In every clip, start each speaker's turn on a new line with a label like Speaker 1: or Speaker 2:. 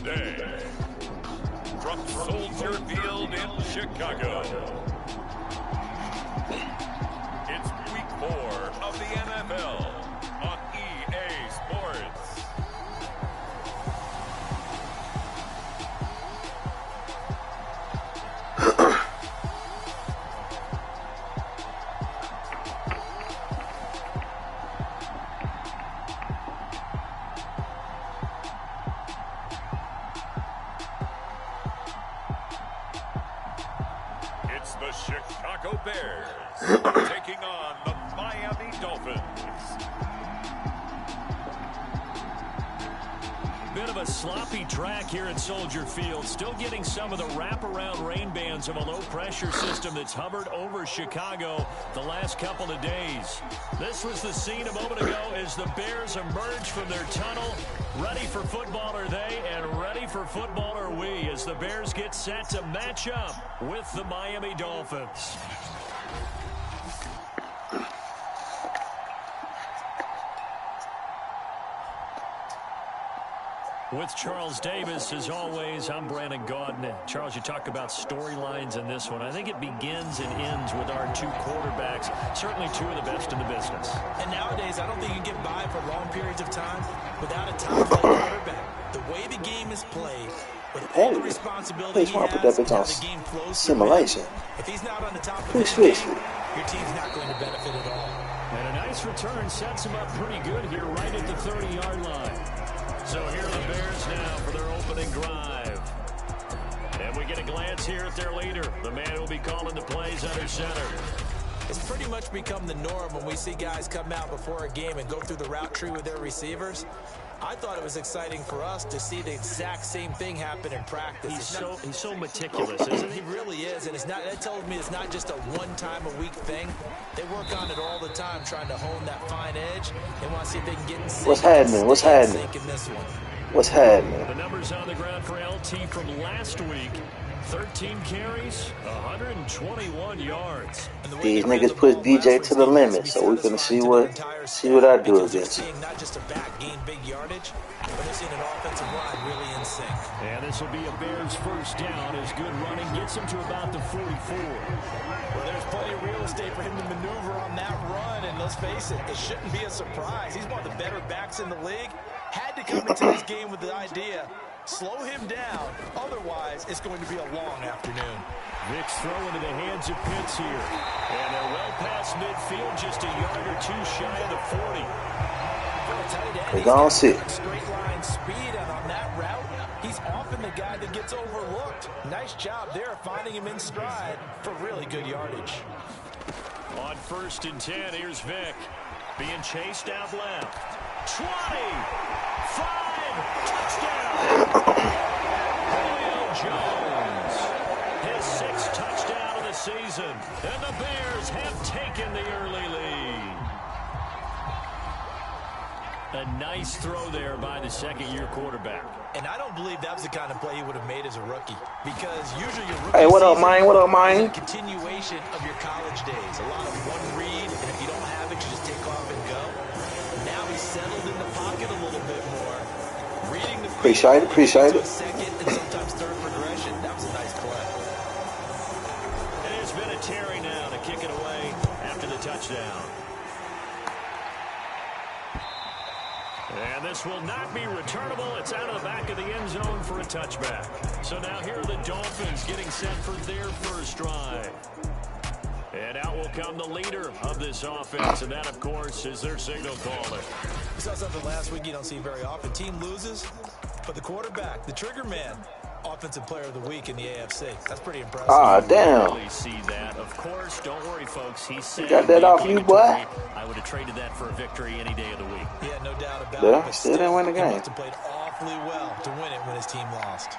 Speaker 1: Tuesday, from Soldier Field in Chicago. It's week 4 of the NFL on EA Sports. It's the Chicago Bears taking on the Miami Dolphins.
Speaker 2: Bit of a sloppy track here at Soldier Field. Still getting some of the wraparound rain bands of a low-pressure system that's hovered over Chicago the last couple of days. This was the scene a moment ago as the Bears emerged from their tunnel. Ready for football are they, and ready for football are we, as the Bears get set to match up with the Miami Dolphins. With Charles Davis, as always, I'm Brandon Gaudin. Charles, you talk about storylines in this one. I think it begins and ends with our two quarterbacks, certainly two of the best in the business.
Speaker 3: And nowadays, I don't think you can get by for long periods of time without a top-flight quarterback. The way the game is played, with all the responsibility he has, how the game flows
Speaker 4: simulation.
Speaker 3: If he's not on the top of his game, your team's not going to benefit at all.
Speaker 2: And a nice return sets him up pretty good here right at the 30-yard line. So here are the Bears now for their opening drive. And we get a glance here at their leader, the man who will be calling the plays under center.
Speaker 3: It's pretty much become the norm when we see guys come out before a game and go through the route tree with their receivers. I thought it was exciting for us to see the exact same thing happen in practice.
Speaker 2: He's so meticulous, isn't he?
Speaker 3: He really is, and that tells me it's not just a one-time-a-week thing. They work on it all the time, trying to hone that fine edge. They want to see if they can get in sync.
Speaker 4: What's happening? What's happening? What's happening?
Speaker 2: The numbers on the ground for LT from last week. 13 carries, 121 yards.
Speaker 4: These niggas push DJ to the limit, so we're gonna see what I do against him.
Speaker 3: Not just a back gain big yardage, but they're seeing an offensive line really in sync.
Speaker 2: And this will be a Bears first down as good running gets him to about the 44.
Speaker 3: Well, there's plenty of real estate for him to maneuver on that run, and let's face it, it shouldn't be a surprise. He's one of the better backs in the league. Had to come into this game with the idea, slow him down, otherwise it's going to be a long afternoon.
Speaker 2: Vic's throw into the hands of Pitts here. And they're well past midfield, just a yard or two shy of the 40.
Speaker 4: We're gonna see.
Speaker 3: Straight line speed, and on that route, he's often the guy that gets overlooked. Nice job there finding him in stride for really good yardage.
Speaker 2: On 1st and 10, here's Vic. Being chased out left. 20, 5, touchdown. Julio Jones, his 6th touchdown of the season, and the Bears have taken the early lead. A nice throw there by the second-year quarterback.
Speaker 3: And I don't believe that was the kind of play he would have made as a rookie, because usually your rookie
Speaker 4: Hey, what up, mine? What up, mine?
Speaker 3: is a continuation of your college days. A lot of one read, and if you don't have it, you just take off and go. Now he's settled in the pocket a little bit more. Reading the
Speaker 4: Appreciate it.
Speaker 3: Second and sometimes third progression. That was a nice play.
Speaker 2: And there's been a Terry now to kick it away after the touchdown. And this will not be returnable. It's out of the back of the end zone for a touchback. So now here are the Dolphins getting set for their first drive. And out will come the leader of this offense, and that, of course, is their signal caller.
Speaker 3: We saw something last week you don't see very often. Team loses, but the quarterback, the trigger man, offensive player of the week in the AFC. That's pretty impressive.
Speaker 4: Ah, damn.
Speaker 2: Really see that. Of course, don't worry, folks. He said,
Speaker 4: got that off you, boy?
Speaker 2: I would have traded that for a victory any day of the week.
Speaker 3: Yeah, no doubt about
Speaker 4: Yeah,
Speaker 3: it. But
Speaker 4: still didn't win the
Speaker 3: he
Speaker 4: game.
Speaker 3: must have played awfully well to win it when his team lost.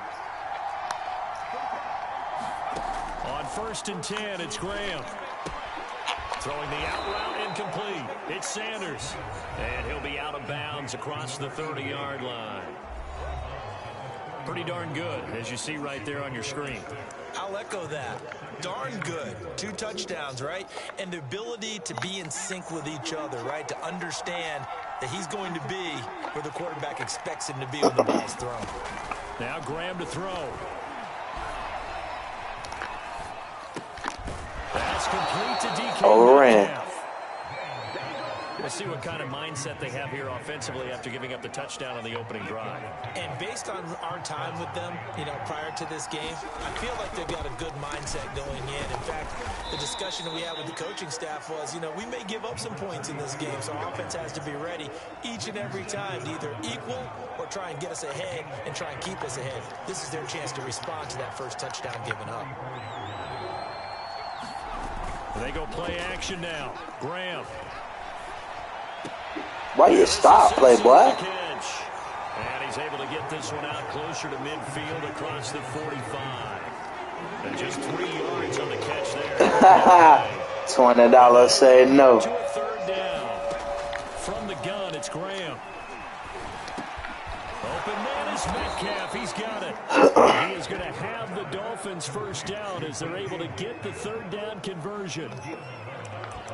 Speaker 2: On 1st and 10, it's Graham. Throwing the out route incomplete. It's Sanders. And he'll be out of bounds across the 30-yard line. Pretty darn good, as you see right there on your screen.
Speaker 3: I'll echo that. Darn good. 2 touchdowns, right? And the ability to be in sync with each other, right? To understand that he's going to be where the quarterback expects him to be when the ball's thrown.
Speaker 2: Now Graham to throw. That's complete to DK Metcalf. We'll see what kind of mindset they have here offensively after giving up the touchdown on the opening drive.
Speaker 3: And based on our time with them, prior to this game, I feel like they've got a good mindset going in. In fact, the discussion that we had with the coaching staff was, we may give up some points in this game, so our offense has to be ready each and every time to either equal or try and get us ahead and try and keep us ahead. This is their chance to respond to that first touchdown given up.
Speaker 2: They go play action now. Graham.
Speaker 4: Why you stop, playboy?
Speaker 2: And he's able to get this one out closer to midfield across the 45. And just 3 yards on the catch there.
Speaker 4: $20 say no.
Speaker 2: To a third down. From the gun, it's Graham. Open man is Metcalf. He's got it. He is going to have the Dolphins first down as they're able to get the third down conversion.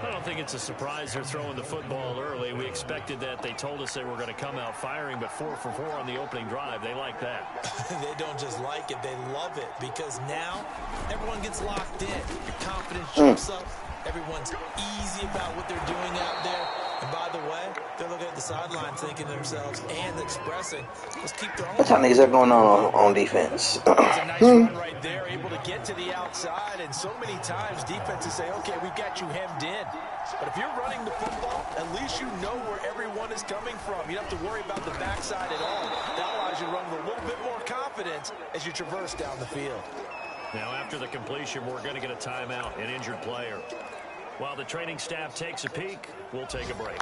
Speaker 2: I don't think it's a surprise they're throwing the football early. We expected that. They told us they were going to come out firing, but 4 for 4 on the opening drive. They like that.
Speaker 3: They don't just like it. They love it because now everyone gets locked in. Your confidence jumps up. Everyone's easy about what they're doing out there. And by the way, they're looking at the sideline thinking to themselves and expressing, let's keep throwing.
Speaker 4: What kind of things are going on defense?
Speaker 3: It's a nice run right there, able to get to the outside. And so many times defenses say, okay, we've got you hemmed in. But if you're running the football, at least you know where everyone is coming from. You don't have to worry about the backside at all. That allows you to run with a little bit more confidence as you traverse down the field.
Speaker 2: Now, after the completion, we're going to get a timeout, an injured player. While the training staff takes a peek, we'll take a break.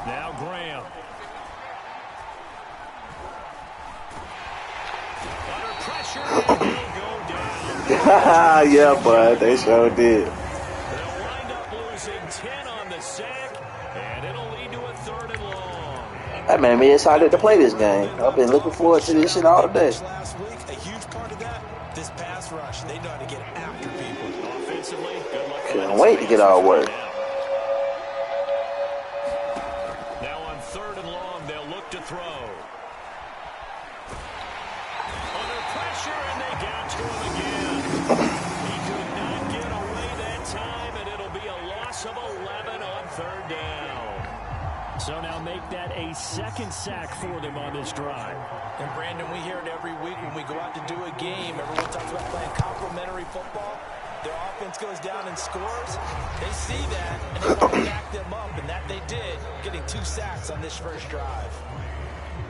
Speaker 2: Now Graham. Under pressure, and he'll go down.
Speaker 4: Yeah, bud, they sure did.
Speaker 2: They'll wind up losing 10 on the sack, and it'll lead to a 3rd and long.
Speaker 4: That made me excited to play this game. I've been looking forward to this shit all day.
Speaker 3: Last week, a huge part of that, this pass rush. They know how to get after people.
Speaker 2: Offensively, good luck.
Speaker 4: Couldn't wait to get all work.
Speaker 2: Now on 3rd and long, they'll look to throw. Under pressure, and they got to him again. He could not get away that time, and it'll be a loss of 11 on 3rd down. So now make that a 2nd sack for them on this drive.
Speaker 3: And Brandon, we hear it every week when we go out to do a game. Everyone talks about playing complementary football. Their offense goes down and scores. They see that, and they want to back them up, and that they did, getting 2 sacks on this first drive.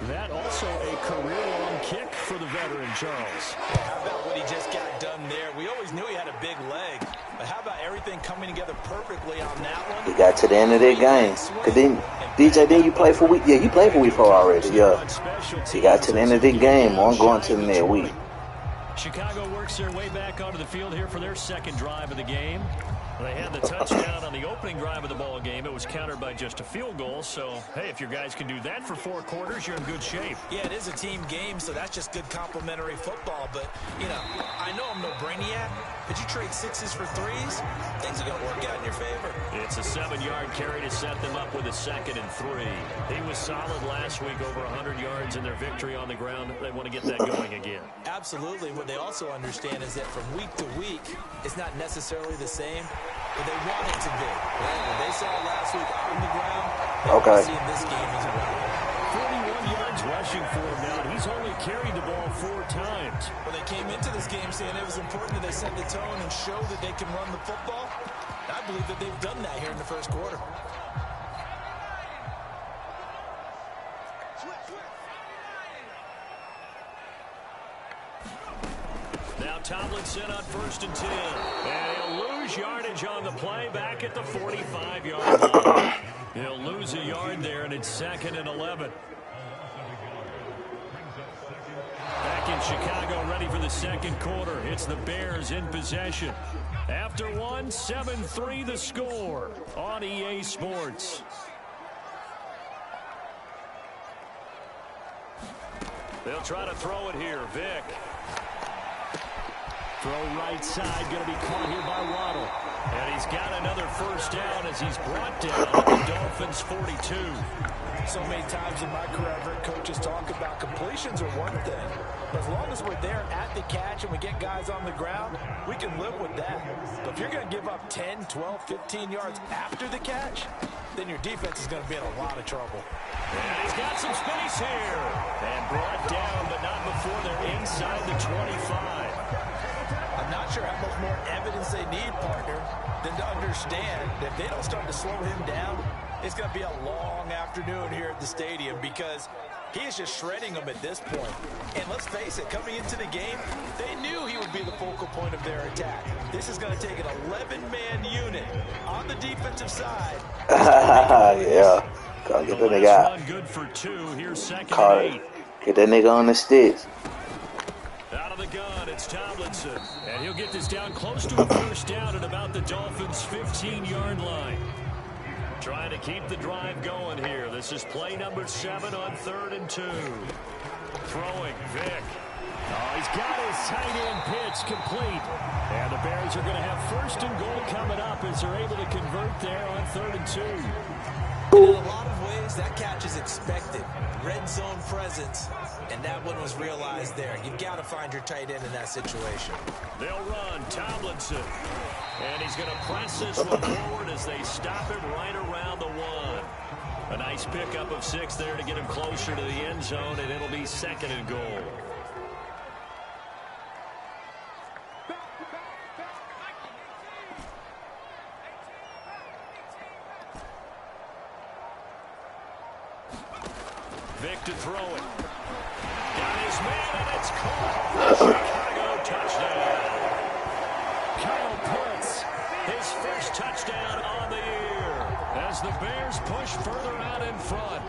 Speaker 2: That also a career-long kick for the veteran, Charles.
Speaker 3: Yeah, how about what he just got done there? We always knew he had a big leg, but how about everything coming together perfectly on that one?
Speaker 4: He got to the end of that game. Cause then, DJ, didn't you play for week? Yeah, you played for week 4 already. Yeah. He got to the end of the game. I'm going to the next week.
Speaker 2: Chicago works their way back onto the field here for their 2nd drive of the game. They had the touchdown on the opening drive of the ball game. It was countered by just a field goal. So, hey, if your guys can do that for 4 quarters, you're in good shape.
Speaker 3: Yeah, it is a team game, so that's just good complementary football. But, I know I'm no brainiac, but you trade 6s for 3s, things are going to work out in your favor.
Speaker 2: It's a 7-yard carry to set them up with a 2nd and 3. He was solid last week, over 100 yards in their victory on the ground. They want to get that going again.
Speaker 3: Absolutely. What they also understand is that from week to week, it's not necessarily the same, but they want it to be. What they saw last week on the ground, they see in this game as well.
Speaker 2: 41 yards rushing for him now. He's only carried the ball 4 times.
Speaker 3: Well, they came into this game saying it was important that they set the tone and show that they can run the football. I believe that they've done that here in the first quarter.
Speaker 2: Now Tomlinson on 1st and 10. And he'll lose yardage on the play back at the 45-yard line. He'll lose a yard there, and it's 2nd and 11. Back in Chicago, ready for the 2nd quarter. It's the Bears in possession. After 1, 7-3 the score on EA Sports. They'll try to throw it here. Vick. Throw right side, going to be caught here by Waddle. And he's got another first down as he's brought down at the Dolphins' 42.
Speaker 3: So many times in my career, I've heard coaches talk about completions are one thing. But as long as we're there at the catch and we get guys on the ground, we can live with that. But if you're going to give up 10, 12, 15 yards after the catch, then your defense is going to be in a lot of trouble.
Speaker 2: And he's got some space here. And brought down, but not before they're inside the 25.
Speaker 3: I'm not sure how much more evidence they need, partner, than to understand that if they don't start to slow him down, it's going to be a long afternoon here at the stadium because he is just shredding them at this point. And let's face it, coming into the game, they knew he would be the focal point of their attack. This is going to take an 11-man unit on the defensive side.
Speaker 4: Yeah. Gotta get that nigga out.
Speaker 2: Good for 2. Here's second
Speaker 4: Caught
Speaker 2: and 8.
Speaker 4: it. Get that nigga on the sticks.
Speaker 2: Out of the gun, it's Tomlinson. And he'll get this down close to a first down at about the Dolphins' 15-yard line. Trying to keep the drive going here. This is play number 7 on 3rd and 2. Throwing, Vic. Oh, he's got his tight end pitch complete. And the Bears are going to have first and goal coming up as they're able to convert there on 3rd and 2.
Speaker 3: And in a lot of ways, that catch is expected. Red zone presence, and that one was realized there. You've got to find your tight end in that situation.
Speaker 2: They'll run Tomlinson. And he's going to press this one forward as they stop him right around the 1. A nice pickup of 6 there to get him closer to the end zone, and it'll be 2nd and goal. Vic to throw it. Got his man, and it's caught. Chicago touchdown. Kyle Pitts, his first touchdown on the year as the Bears push further out in front.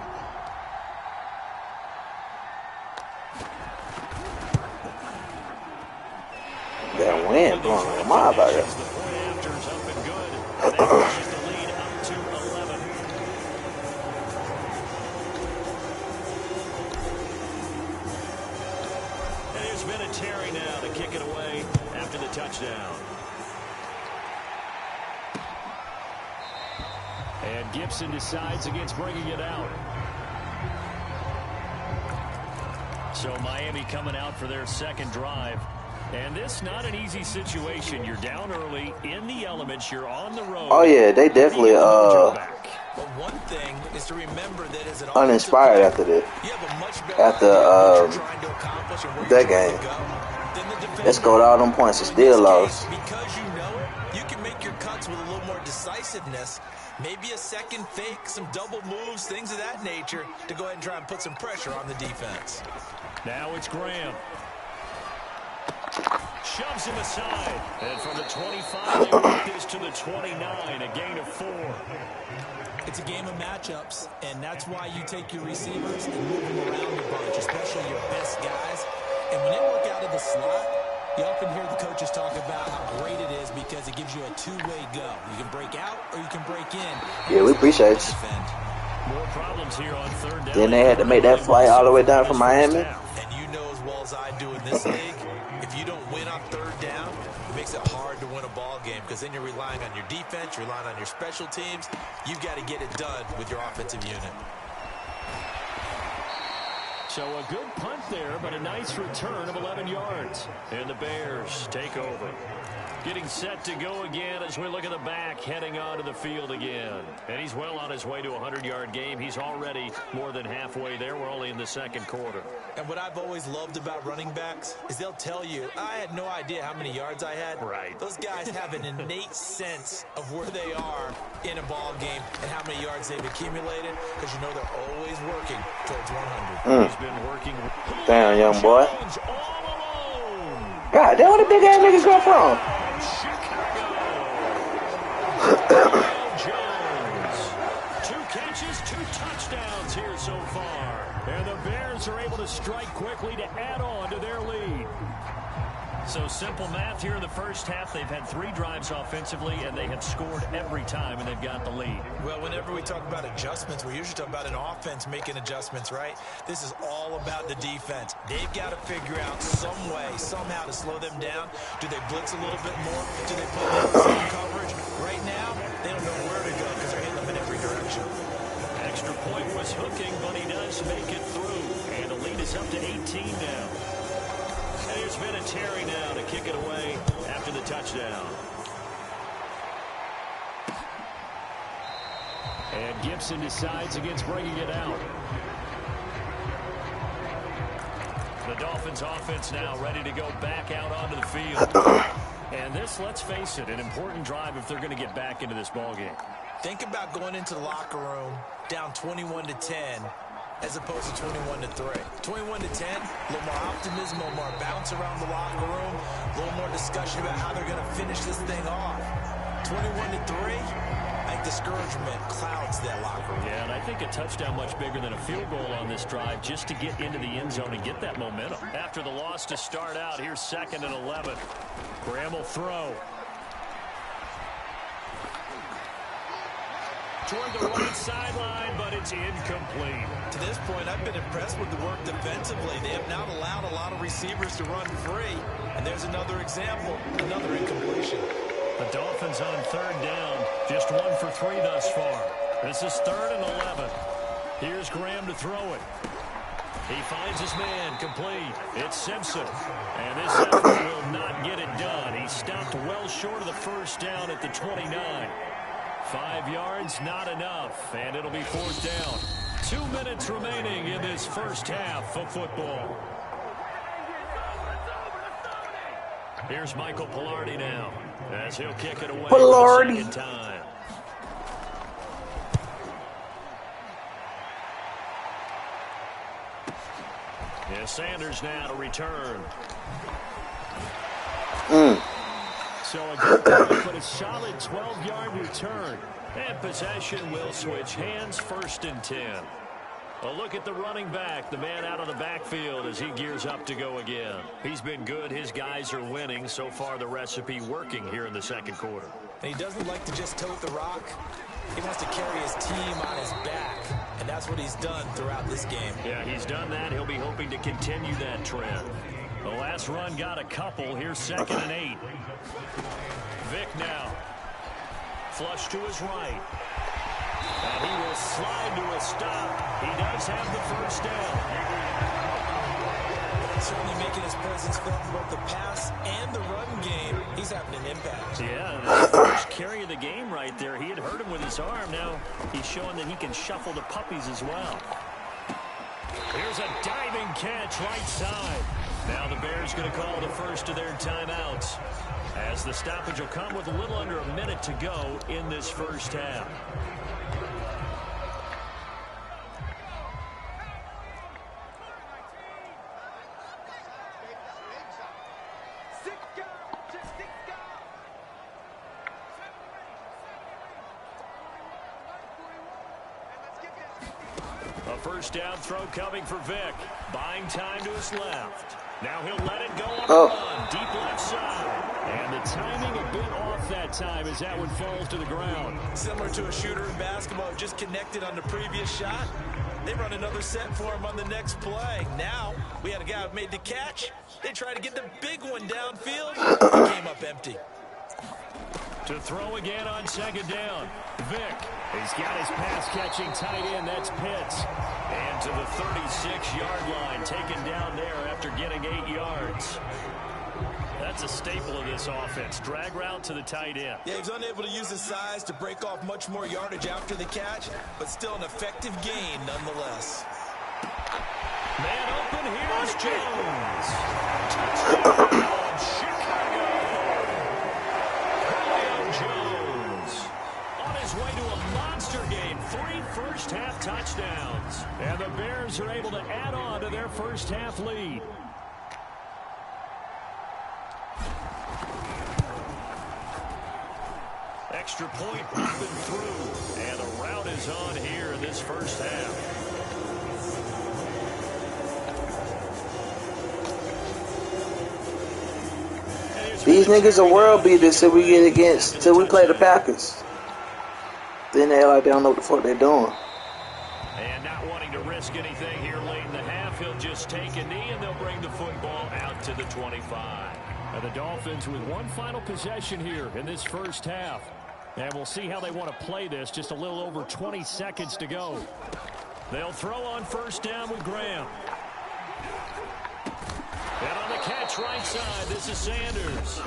Speaker 4: That wind blowing like a mob out there.
Speaker 2: The point after's up and good. And that pushes the lead up to 11. And there's been a Terry now to kick it away after the touchdown. And Gibson decides against bringing it out. So Miami coming out for their second drive. And this not an easy situation. You're down early in the elements. You're on the road.
Speaker 4: Oh yeah, they definitely
Speaker 3: But one thing is to remember that as an
Speaker 4: uninspired after this. After that game. They scored all them points and still lost.
Speaker 3: Because you know it, you can make your cuts with a little more decisiveness. Maybe a second fake, some double moves, things of that nature to go ahead and try and put some pressure on the defense.
Speaker 2: Now it's Graham. Shoves him aside. And from the 25, they work this to the 29, a gain of 4.
Speaker 3: It's a game of matchups, and that's why you take your receivers and move them around a bunch, especially your best guys. And when they work out of the slot, you often hear the coaches talk about how great it is because it gives you a two-way go. You can break out or you can break in.
Speaker 4: Yeah, we appreciate it.
Speaker 2: More problems here on 3rd down.
Speaker 4: Then they had to make that flight all the way down from Miami.
Speaker 3: And you know as well as I do in this league, if you don't win on 3rd down, it makes it hard to win a ball game because then you're relying on your defense, you're relying on your special teams. You've got to get it done with your offensive unit.
Speaker 2: So a good punt there, but a nice return of 11 yards. And the Bears take over. Getting set to go again as we look at the back, heading onto the field again. And he's well on his way to a 100-yard game. He's already more than halfway there. We're only in the 2nd quarter.
Speaker 3: And what I've always loved about running backs is they'll tell you, I had no idea how many yards I had.
Speaker 2: Right.
Speaker 3: Those guys have an innate sense of where they are in a ball game and how many yards they've accumulated because you know they're always working towards 100.
Speaker 2: He's been working.
Speaker 4: Damn, young boy. God, damn, where the big ass niggas come from?
Speaker 2: Jones. 2 catches, 2 touchdowns here so far. And the Bears are able to strike quickly to add on to their lead. So simple math here in the first half. They've had 3 drives offensively, and they have scored every time, and they've got the lead.
Speaker 3: Well, whenever we talk about adjustments, we usually talk about an offense making adjustments, right? This is all about the defense. They've got to figure out some way, somehow to slow them down. Do they blitz a little bit more? Do they put them in zone coverage? Right now, they don't know where to go because they're hitting them in every direction.
Speaker 2: Extra point was hooking, but he does make it through. And the lead is up to 18 now. And here's Vinatieri now to kick it away after the touchdown. And Gibson decides against bringing it out. The Dolphins offense now ready to go back out onto the field. And this, let's face it, an important drive if they're going to get back into this ballgame.
Speaker 3: Think about going into the locker room down 21-10 as opposed to 21-3. 21-10, a little more optimism, a little more bounce around the locker room, a little more discussion about how they're going to finish this thing off. 21-3, I think discouragement clouds that locker room.
Speaker 2: Yeah, and I think a touchdown much bigger than a field goal on this drive just to get into the end zone and get that momentum. After the loss to start out, here's 2nd and 11. Graham will throw. Toward the right sideline, but it's incomplete.
Speaker 3: To this point, I've been impressed with the work defensively. They have not allowed a lot of receivers to run free. And there's another example, another incompletion.
Speaker 2: The Dolphins on 3rd down, just 1 for 3 thus far. This is 3rd and 11. Here's Graham to throw it. He finds his man, complete. It's Simpson. And this effort will not get it done. He stopped well short of the first down at the 29. 5 yards, not enough, and it'll be 4th down. 2 minutes remaining in this first half of football. Here's Michael Pilardi now, as he'll kick it away for the 2nd time. Yeah, Sanders now to return. So a good play, but a solid 12-yard return. And possession will switch hands, 1st and 10. A look at the running back, the man out of the backfield as he gears up to go again. He's been good. His guys are winning. So far, the recipe working here in the 2nd quarter.
Speaker 3: And he doesn't like to just tote the rock. He wants to carry his team on his back, and that's what he's done throughout this game.
Speaker 2: Yeah, he's done that. He'll be hoping to continue that trend. The last run got a couple. Here's 2nd and 8. Vick now. Flush to his right. And he will slide to a stop. He does have the 1st down.
Speaker 3: Certainly making his presence felt in both the pass and the run game. He's having an impact.
Speaker 2: Yeah, the first carry of the game right there. He had hurt him with his arm. Now he's showing that he can shuffle the puppies as well. Here's a diving catch right side. Now the Bears going to call the first of their timeouts, as the stoppage will come with a little under a minute to go in this first half. A 1st down throw coming for Vick. Buying time to his left. Now he'll let it go on the run. Deep left side. And the timing a bit off that time as that one falls to the ground.
Speaker 3: Similar to a shooter in basketball, just connected on the previous shot. They run another set for him on the next play. Now, we had a guy who made the catch. They tried to get the big one downfield. He came up empty.
Speaker 2: To throw again on 2nd down. Vick. He's got his pass-catching tight end. That's Pitts. And to the 36-yard line. Taken down there after getting 8 yards. That's a staple of this offense. Drag route to the tight end.
Speaker 3: Yeah, he's unable to use his size to break off much more yardage after the catch, but still an effective gain nonetheless.
Speaker 2: Man open, here's Jones. Touchdown, Chicago. Julio Jones on his way to a monster game. 3 first-half touchdowns. And the Bears are able to add on to their first-half lead. Extra point popping through, and the route is on here in this first half.
Speaker 4: These niggas are world beaters till we play the Packers. Then they like they don't know what the fuck they're doing.
Speaker 2: And not wanting to risk anything here late in the half, he'll just take a knee and they'll bring the football out to the 25. And the Dolphins with one final possession here in this first half. And we'll see how they want to play this. Just a little over 20 seconds to go. They'll throw on first down with Graham. And on the catch right side, this is Sanders.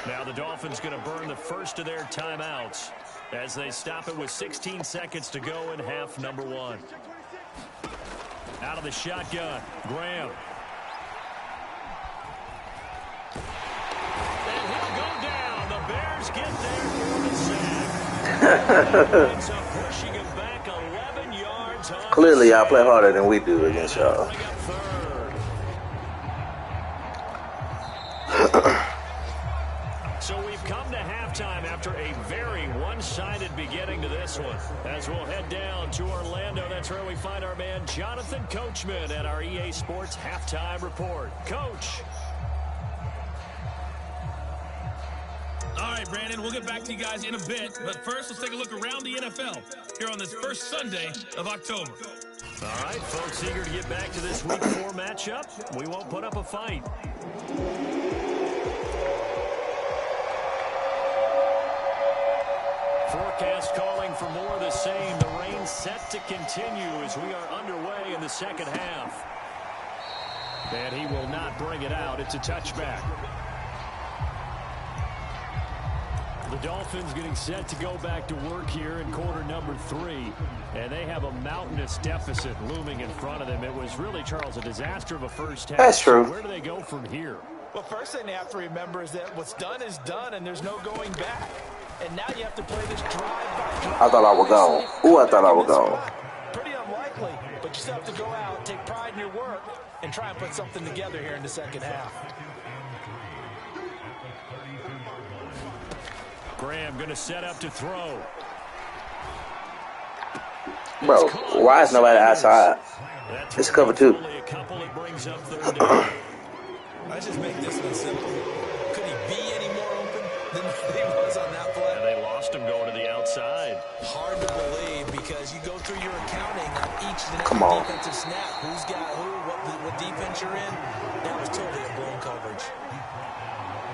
Speaker 2: Now the Dolphins going to burn the first of their timeouts as they stop it with 16 seconds to go in half number one. Out of the shotgun, Graham. And he'll go down. The Bears get there for the sack. Ends up pushing him back 11 yards.
Speaker 4: Clearly, y'all play harder than we do against y'all.
Speaker 2: So we've come to halftime after a very one-sided beginning to this one. As we'll head down to Orlando, that's where we find our man Jonathan Coachman at our EA Sports Halftime Report. Coach.
Speaker 5: All right, Brandon, we'll get back to you guys in a bit. But first, let's take a look around the NFL here on this first Sunday of October.
Speaker 2: All right, folks, eager to get back to this Week 4 matchup. We won't put up a fight. Forecast calling for more of the same. The rain set to continue as we are underway in the second half. And he will not bring it out. It's a touchback. The Dolphins getting set to go back to work here in quarter number 3. And they have a mountainous deficit looming in front of them. It was really, Charles, a disaster of a first half.
Speaker 4: That's true.
Speaker 2: So where do they go from here?
Speaker 3: Well, first thing they have to remember is that what's done is done, and there's no going back. And now you have to play this drive-by-drive.
Speaker 4: I thought I would go. Ooh, I thought I would go.
Speaker 3: Pretty unlikely, but you still have to go out, take pride in your work, and try and put something together here in the second half.
Speaker 2: Graham going to set up to throw.
Speaker 4: Bro, why is nobody outside? It's cover 2.
Speaker 2: A couple that brings up third down.
Speaker 3: Let's just make this one simple. Could he be any more open than he was on that play?
Speaker 2: And they lost him going to the outside.
Speaker 3: Hard to believe because you go through your accounting of each and
Speaker 4: Come
Speaker 3: every
Speaker 4: on.
Speaker 3: defensive snap. Who's got who, what defense you're in. That was totally a blown coverage.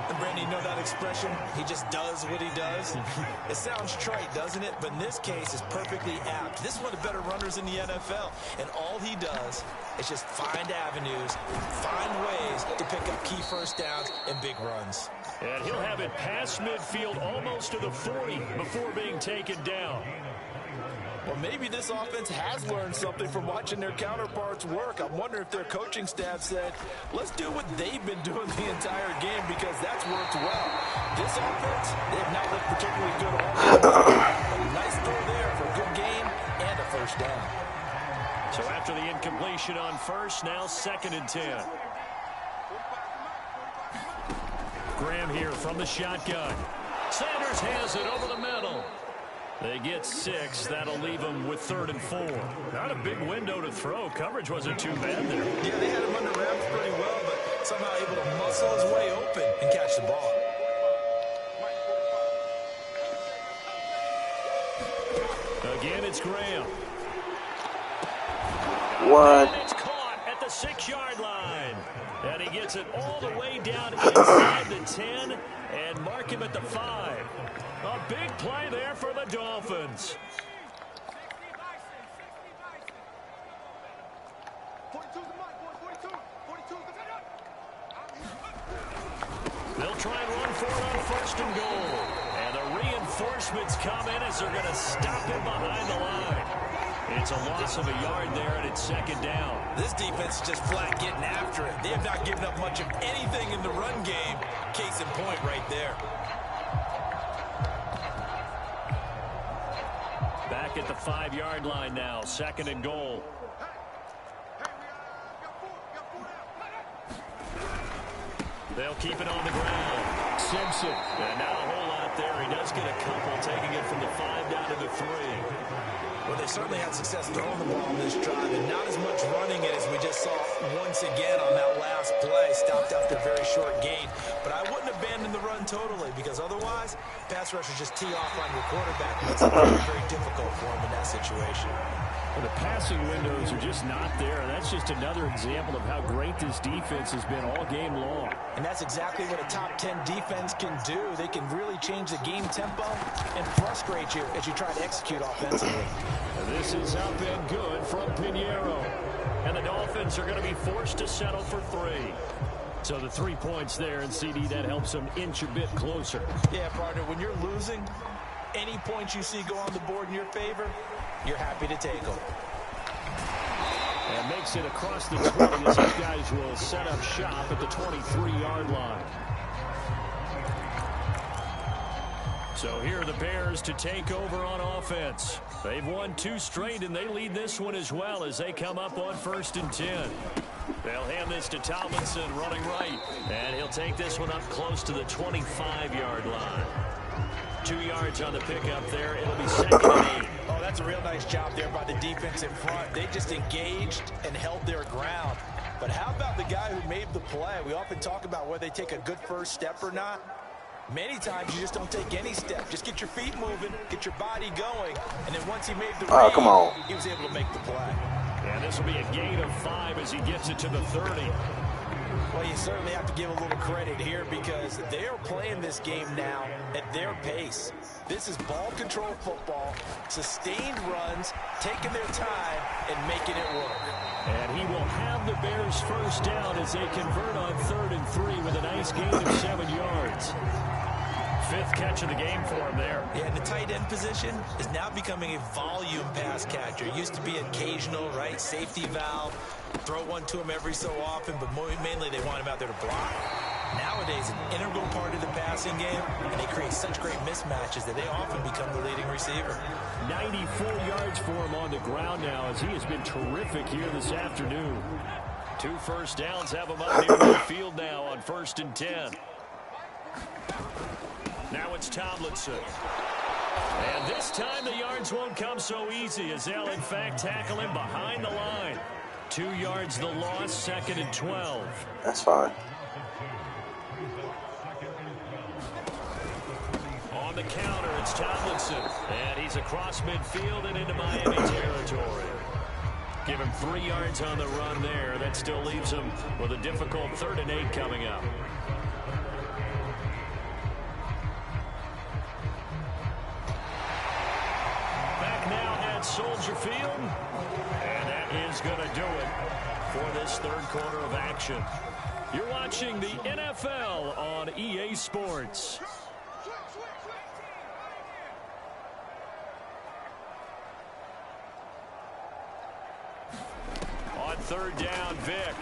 Speaker 3: And Brandon, you know that expression? He just does what he does. It sounds trite, doesn't it? But in this case, it's perfectly apt. This is one of the better runners in the NFL. And all he does is just find avenues, find ways to pick up key first downs and big runs.
Speaker 2: And he'll have it past midfield almost to the 40 before being taken down.
Speaker 3: Well, maybe this offense has learned something from watching their counterparts work. I'm wondering if their coaching staff said, let's do what they've been doing the entire game because that's worked well. This offense, they have not looked particularly good all game. Nice throw there for a good game and a first down.
Speaker 2: So after the incompletion on first, now 2nd and 10. Graham here from the shotgun. Sanders has it over the middle. They get 6. That'll leave them with 3rd and 4. Not a big window to throw. Coverage wasn't too bad there.
Speaker 3: Yeah, they had him under wraps pretty well, but somehow able to muscle his way open and catch the ball.
Speaker 2: Again, it's Graham.
Speaker 4: What?
Speaker 2: And it's caught at the 6-yard line. And he gets it all the way down inside the 10 and mark him at the 5. A big play there for the Dolphins. They'll try and run for it on 1st and goal. And the reinforcements come in as they're going to stop him behind the line. It's a loss of a yard there, and it's 2nd down.
Speaker 3: This defense is just flat getting after it. They have not given up much of anything in the run game. Case in point right there.
Speaker 2: Back at the 5-yard line now, 2nd and goal. They'll keep it on the ground. Simpson. And not a whole lot up there. He does get a couple, taking it from the 5 down to the 3.
Speaker 3: Well, they certainly had success throwing the ball on this drive, and not as much running it as we just saw once again on that last play. Stopped after a very short gain. But I wouldn't abandon the run totally, because otherwise, pass rushers just tee off on your quarterback. Makes it very, very difficult for him in that situation.
Speaker 2: Well, the passing windows are just not there. That's just another example of how great this defense has been all game long.
Speaker 3: And that's exactly what a top 10 defense can do. They can really change the game tempo and frustrate you as you try to execute offensively.
Speaker 2: This is up and good from Pinheiro. And the Dolphins are going to be forced to settle for 3. So the 3 points there, and CD, that helps them inch a bit closer.
Speaker 3: Yeah, partner, when you're losing, any points you see go on the board in your favor, you're happy to take them.
Speaker 2: And makes it across the 20 as these guys will set up shop at the 23-yard line. So here are the Bears to take over on offense. They've won 2 straight, and they lead this one as well as they come up on 1st and 10. They'll hand this to Tomlinson running right, and he'll take this one up close to the 25-yard line. 2 yards on the pickup there. It'll be 2nd and 8.
Speaker 3: Oh, that's a real nice job there by the defense in front. They just engaged and held their ground. But how about the guy who made the play? We often talk about whether they take a good first step or not. Many times you just don't take any step. Just get your feet moving, get your body going, and then once he made the read,
Speaker 4: come on.
Speaker 3: he was able to make the play.
Speaker 2: And this will be a gain of 5 as he gets it to the 30.
Speaker 3: Well, you certainly have to give a little credit here because they are playing this game now at their pace. This is ball control football, sustained runs, taking their time, and making it work.
Speaker 2: And he will have the Bears first down as they convert on 3rd and 3 with a nice gain of 7 yards. 5th catch of the game for him there.
Speaker 3: Yeah, and the tight end position is now becoming a volume pass catcher. Used to be occasional, right? Safety valve. Throw one to him every so often, but mainly they want him out there to block. Nowadays, an integral part of the passing game, and they create such great mismatches that they often become the leading receiver.
Speaker 2: 94 yards for him on the ground now as he has been terrific here this afternoon. 2 first downs have him up near the field now on 1st and 10. Now it's Tomlinson. And this time the yards won't come so easy as they'll in fact tackle him behind the line. 2 yards the loss, 2nd and 12.
Speaker 4: That's fine.
Speaker 2: On the counter, it's Tomlinson. And he's across midfield and into Miami territory. Give him 3 yards on the run there. That still leaves him with a difficult 3rd and 8 coming up. Back now at Soldier Field. And that is going to do it for this 3rd quarter of action. You're watching the NFL on EA Sports. On 3rd down, Vick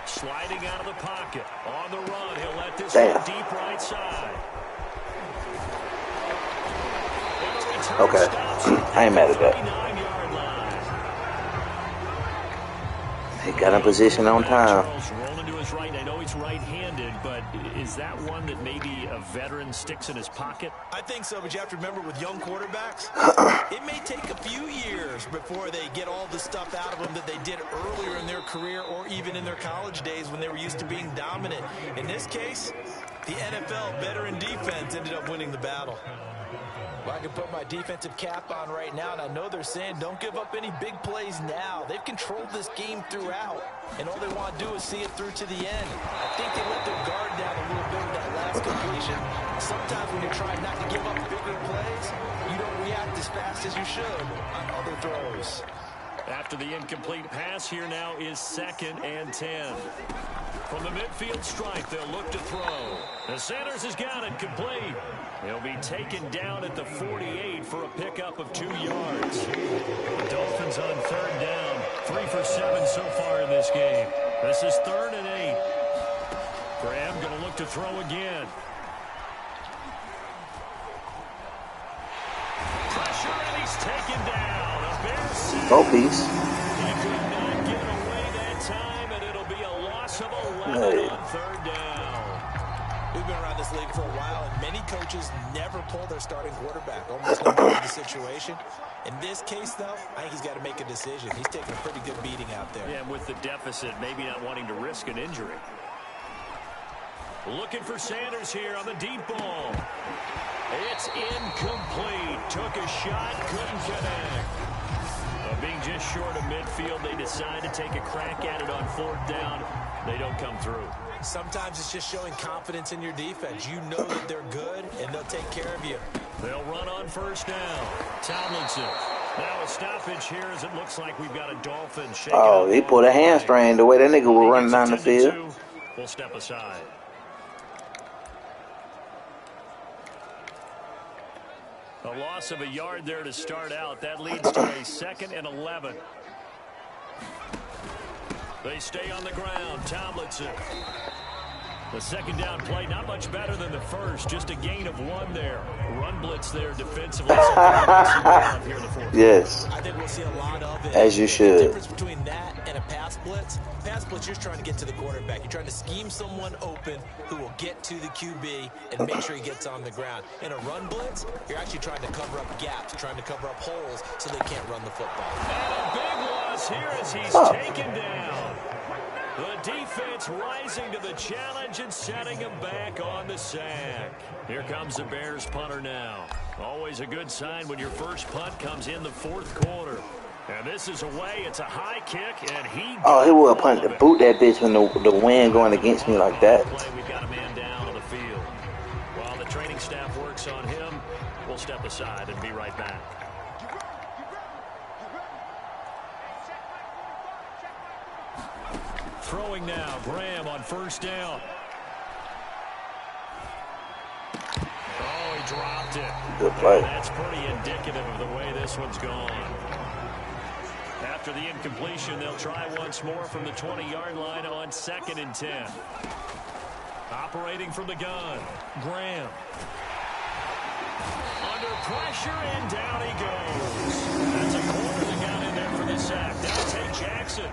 Speaker 2: sliding out of the pocket. On the run, he'll let this one deep right side.
Speaker 4: Okay, I ain't mad at that. He got in position on time.
Speaker 2: Rolling to his right. I know he's right-handed, but is that one that maybe a veteran sticks in his pocket?
Speaker 3: I think so, but you have to remember with young quarterbacks, it may take a few years before they get all the stuff out of them that they did earlier in their career or even in their college days when they were used to being dominant. In this case, the NFL veteran defense ended up winning the battle. Well, I can put my defensive cap on right now, and I know they're saying don't give up any big plays now. They've controlled this game throughout, and all they want to do is see it through to the end. I think they let their guard down a little bit with that last completion. Sometimes when you're trying not to give up bigger plays, you don't react as fast as you should on other throws.
Speaker 2: After the incomplete pass, here now is 2nd and 10. From the midfield stripe, they'll look to throw. The Sanders has got it complete. He'll be taken down at the 48 for a pickup of 2 yards. The Dolphins on 3rd down. 3 for 7 so far in this game. This is 3rd and 8. Graham going to look to throw again. Pressure, and he's taken down. A Bears
Speaker 4: Go, please.
Speaker 2: He could not get away that time, and it'll be a loss of 11 on 3rd down.
Speaker 3: We've been around this this league for a while, and many coaches never pull their starting quarterback, almost no matter the situation. In this case, though, I think he's got to make a decision. He's taking a pretty good beating out there.
Speaker 2: Yeah, and with the deficit, maybe not wanting to risk an injury. Looking for Sanders here on the deep ball. It's incomplete. Took a shot, couldn't connect. Being just short of midfield, they decide to take a crack at it on 4th down. They don't come through.
Speaker 3: Sometimes it's just showing confidence in your defense. You know that they're good, and they'll take care of you.
Speaker 2: They'll run on 1st down. Tomlinson. Now a stoppage here as it looks like we've got a Dolphin shaking.
Speaker 4: Oh, he pulled a hamstring the way that nigga was running down the field.
Speaker 2: We'll step aside. A loss of a yard there to start out. That leads to a 2nd and 11. They stay on the ground. Tomlinson. The 2nd down play, not much better than the first. Just a gain of 1 there. Run blitz there defensively.
Speaker 4: Yes.
Speaker 3: I think we'll see a lot of it.
Speaker 4: As you should.
Speaker 3: The difference between that and a pass blitz, you're just trying to get to the quarterback. You're trying to scheme someone open who will get to the QB and make sure he gets on the ground. In a run blitz, you're actually trying to cover up gaps, trying to cover up holes so they can't run the football.
Speaker 2: And a big loss here as he's taken down. The defense rising to the challenge and setting him back on the sack. Here comes the Bears punter now. Always a good sign when your first punt comes in the 4th quarter. And this is away. It's a high kick, and he
Speaker 4: will punt to boot that bitch when the wind going against me like that.
Speaker 2: We've got a man down on the field. While the training staff works on him, we'll step aside and be right back. Throwing now, Graham on 1st down. Oh, he dropped it.
Speaker 4: Good play.
Speaker 2: And that's pretty indicative of the way this one's gone. After the incompletion, they'll try once more from the 20-yard line on 2nd and 10. Operating from the gun, Graham. Under pressure, and down he goes. That's a corner that got in there for the sack. Dante Jackson.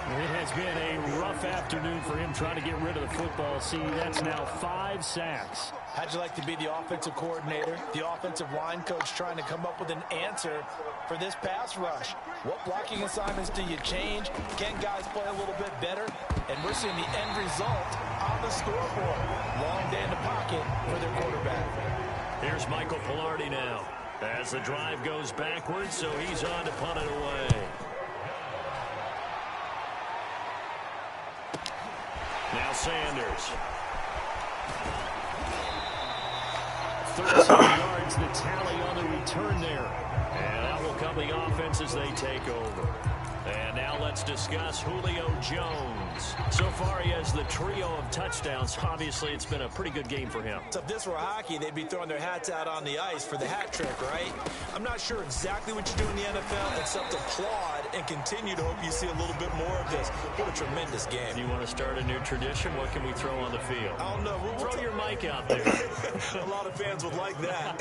Speaker 2: It has been a rough afternoon for him trying to get rid of the football. See, that's now 5 sacks.
Speaker 3: How'd you like to be the offensive coordinator, the offensive line coach trying to come up with an answer for this pass rush? What blocking assignments do you change? Can guys play a little bit better? And we're seeing the end result on the scoreboard. Long day in the pocket for their quarterback.
Speaker 2: Here's Michael Pilardi now as the drive goes backwards, so he's on to punt it away. Now Sanders. 13 yards, the tally on the return there. And that will come the offense as they take over. And now let's discuss Julio Jones. So far, he has the trio of touchdowns. Obviously, it's been a pretty good game for him.
Speaker 3: So if this were hockey, they'd be throwing their hats out on the ice for the hat trick, right? I'm not sure exactly what you do in the NFL, except applaud and continue to hope you see a little bit more of this. What a tremendous game.
Speaker 2: Do you want to start a new tradition? What can we throw on the field?
Speaker 3: I don't know.
Speaker 2: Throw your mic out there.
Speaker 3: A lot of fans would like that.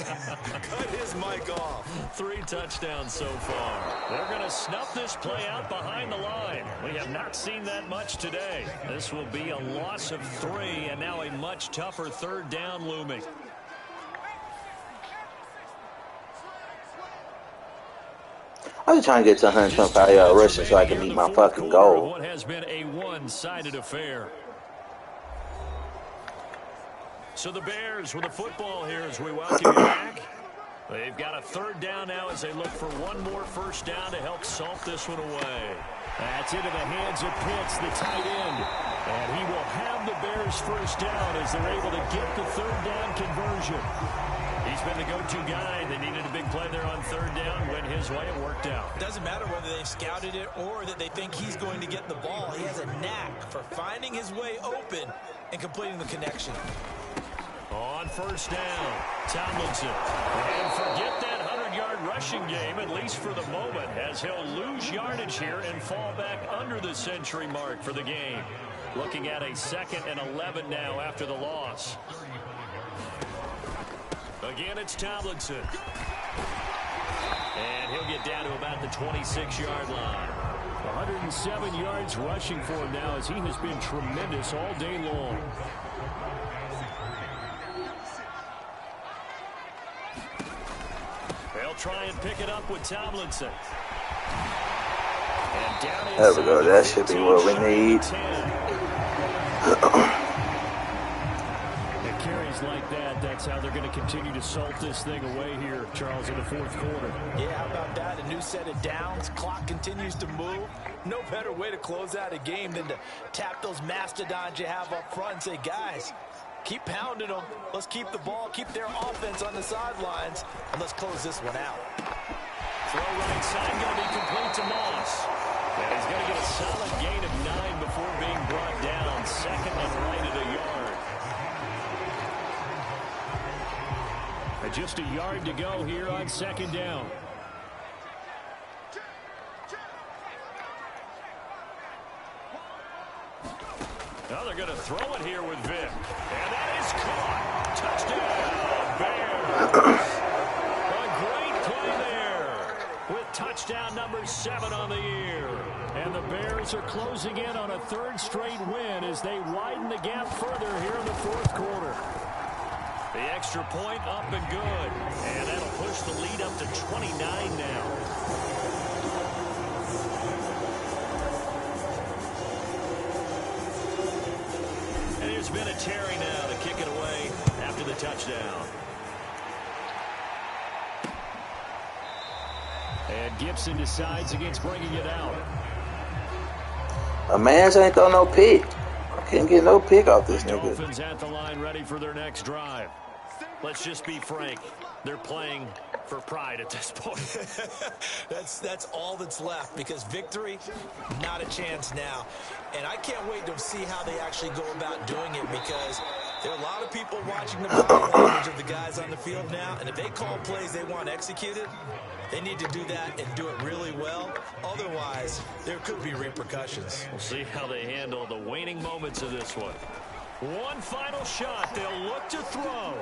Speaker 3: Cut his mic off.
Speaker 2: 3 touchdowns so far. They're going to snuff this play out behind the line. We have not seen that much today. This will be a loss of 3, and now a much tougher 3rd down looming.
Speaker 4: I was trying to get to 125-yard rushing so I can meet my fucking goal.
Speaker 2: What has been a one-sided affair. So the Bears with the football here as we welcome you back. They've got a 3rd down now as they look for one more 1st down to help salt this one away. That's into the hands of Pitts, the tight end. And he will have the Bears 1st down as they're able to get the 3rd down conversion. He's been the go-to guy. They needed a big play there on 3rd down. Went his way, it worked out.
Speaker 3: Doesn't matter whether they've scouted it or that they think he's going to get the ball. He has a knack for finding his way open and completing the connection.
Speaker 2: On 1st down, Tomlinson. And forget that 100-yard rushing game, at least for the moment, as he'll lose yardage here and fall back under the century mark for the game. Looking at a 2nd and 11 now after the loss. Again, it's Tomlinson. And he'll get down to about the 26-yard line. 107 yards rushing for him now as he has been tremendous all day long. try and pick it up with Tomlinson.
Speaker 4: There we go. That should be what we need.
Speaker 2: It carries like that. That's how they're going to continue to salt this thing away here, Charles, in the fourth quarter.
Speaker 3: Yeah, how about that? A new set of downs. Clock continues to move. No better way to close out a game than to tap those mastodons you have up front and say, guys, keep pounding them. Let's keep the ball, keep their offense on the sidelines, and let's close this one out.
Speaker 2: Throw right side going to be complete to Moss. And he's going to get a solid gain of 9 before being brought down. Second and right at a yard. And just a yard to go here on second down. Now they're going to throw it here with Vic. And that is caught. Touchdown, Bears. A great play there with touchdown number 7 on the year. And the Bears are closing in on a third straight win as they widen the gap further here in the fourth quarter. The extra point up and good. And that'll push the lead up to 29 now. And there's been a Terry now to kick it away after the touchdown. And Gibson decides against bringing it out.
Speaker 4: A man's ain't throw no pick. I can't get no pick off this nigga.
Speaker 2: Dolphins at the line ready for their next drive. Let's just be frank. They're playing for pride at this point.
Speaker 3: That's all that's left, because victory, not a chance now. And I can't wait to see how they actually go about doing it, because there are a lot of people watching the body language of the guys on the field now, and if they call plays they want executed, they need to do that and do it really well. Otherwise, there could be repercussions.
Speaker 2: We'll see how they handle the waning moments of this one. One final shot. They'll look to throw.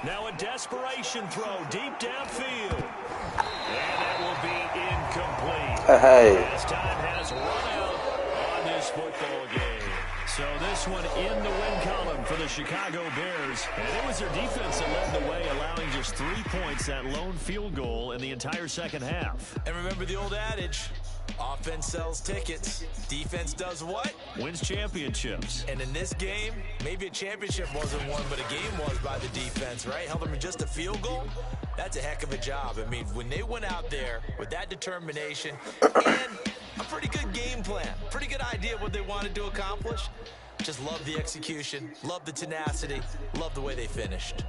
Speaker 2: Now a desperation throw deep downfield. And that will be incomplete.
Speaker 4: Hey.
Speaker 2: As time has run out on this football game. So this one in the win column for the Chicago Bears. And it was their defense that led the way, allowing just 3 points, that lone field goal in the entire second half.
Speaker 3: And remember the old adage, offense sells tickets. Defense does what?
Speaker 2: Wins championships.
Speaker 3: And in this game, maybe a championship wasn't won, but a game was by the defense, right? Held them to just a field goal. That's a heck of a job. I mean, when they went out there with that determination and a pretty good game plan, pretty good idea of what they wanted to accomplish, just love the execution, love the tenacity, love the way they finished.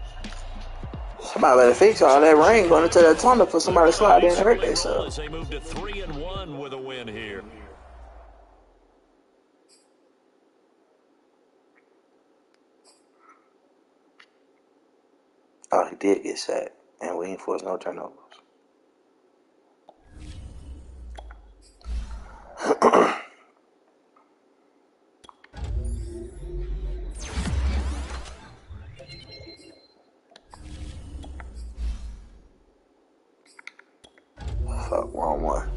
Speaker 4: Somebody better fix all that rain going into that tunnel for somebody to slide in and hurt themselves.
Speaker 2: They moved to 3-1 with a win here.
Speaker 4: Oh, he did get sacked, and we ain't forced no turnovers. Fuck, wrong one.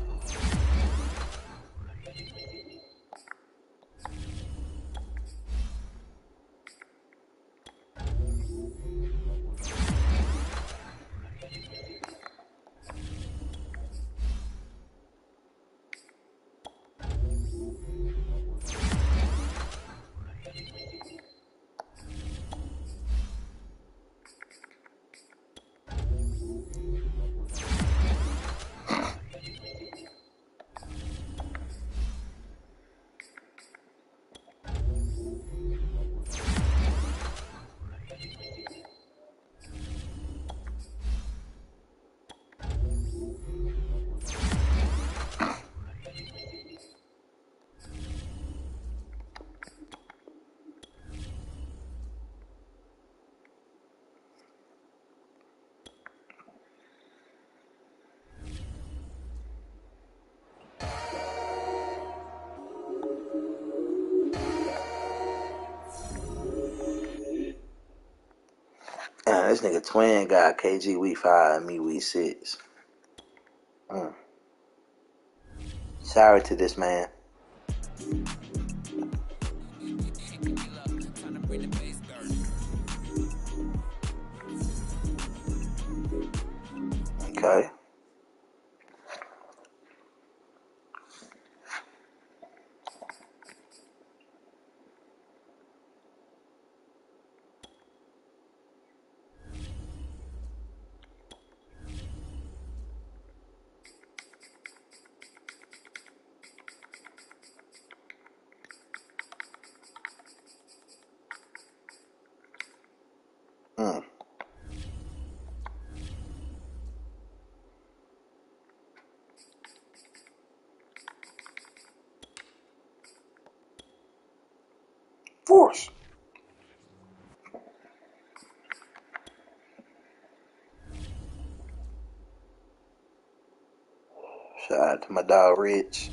Speaker 4: This nigga Twin got KG week 5 and me week 6. Sorry to this man. Okay. Force. Shout out to my dog Rich.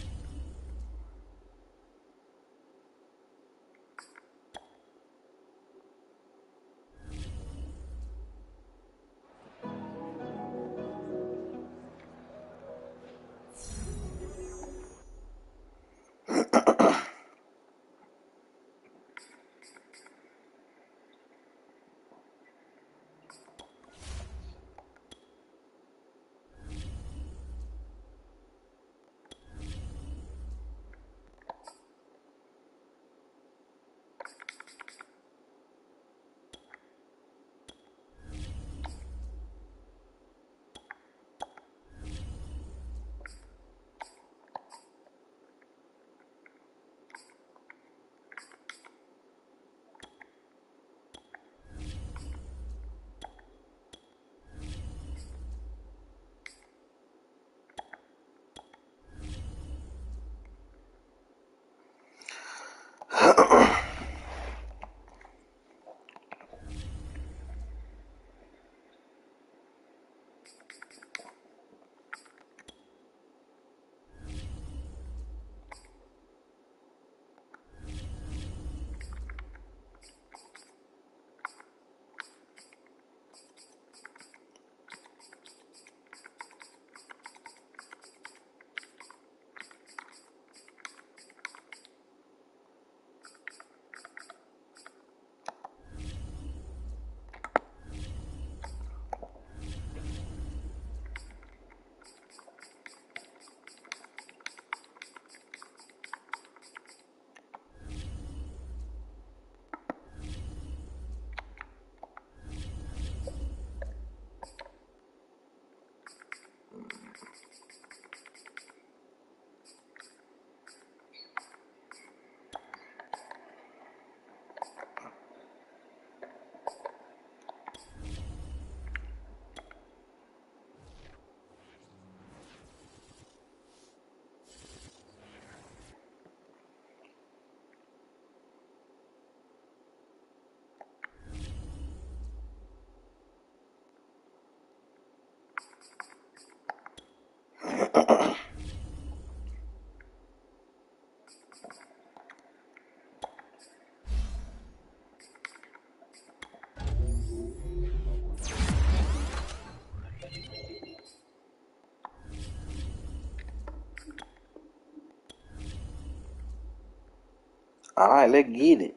Speaker 4: All right, let's get it.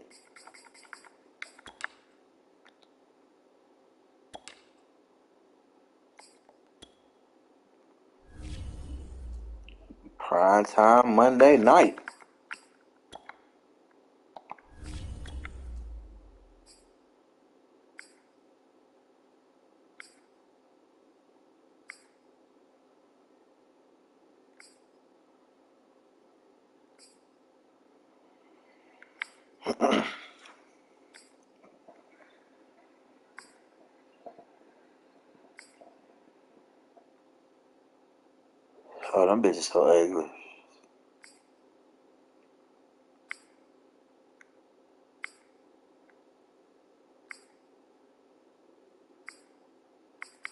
Speaker 4: Prime time Monday night. Oh, them bitches so ugly.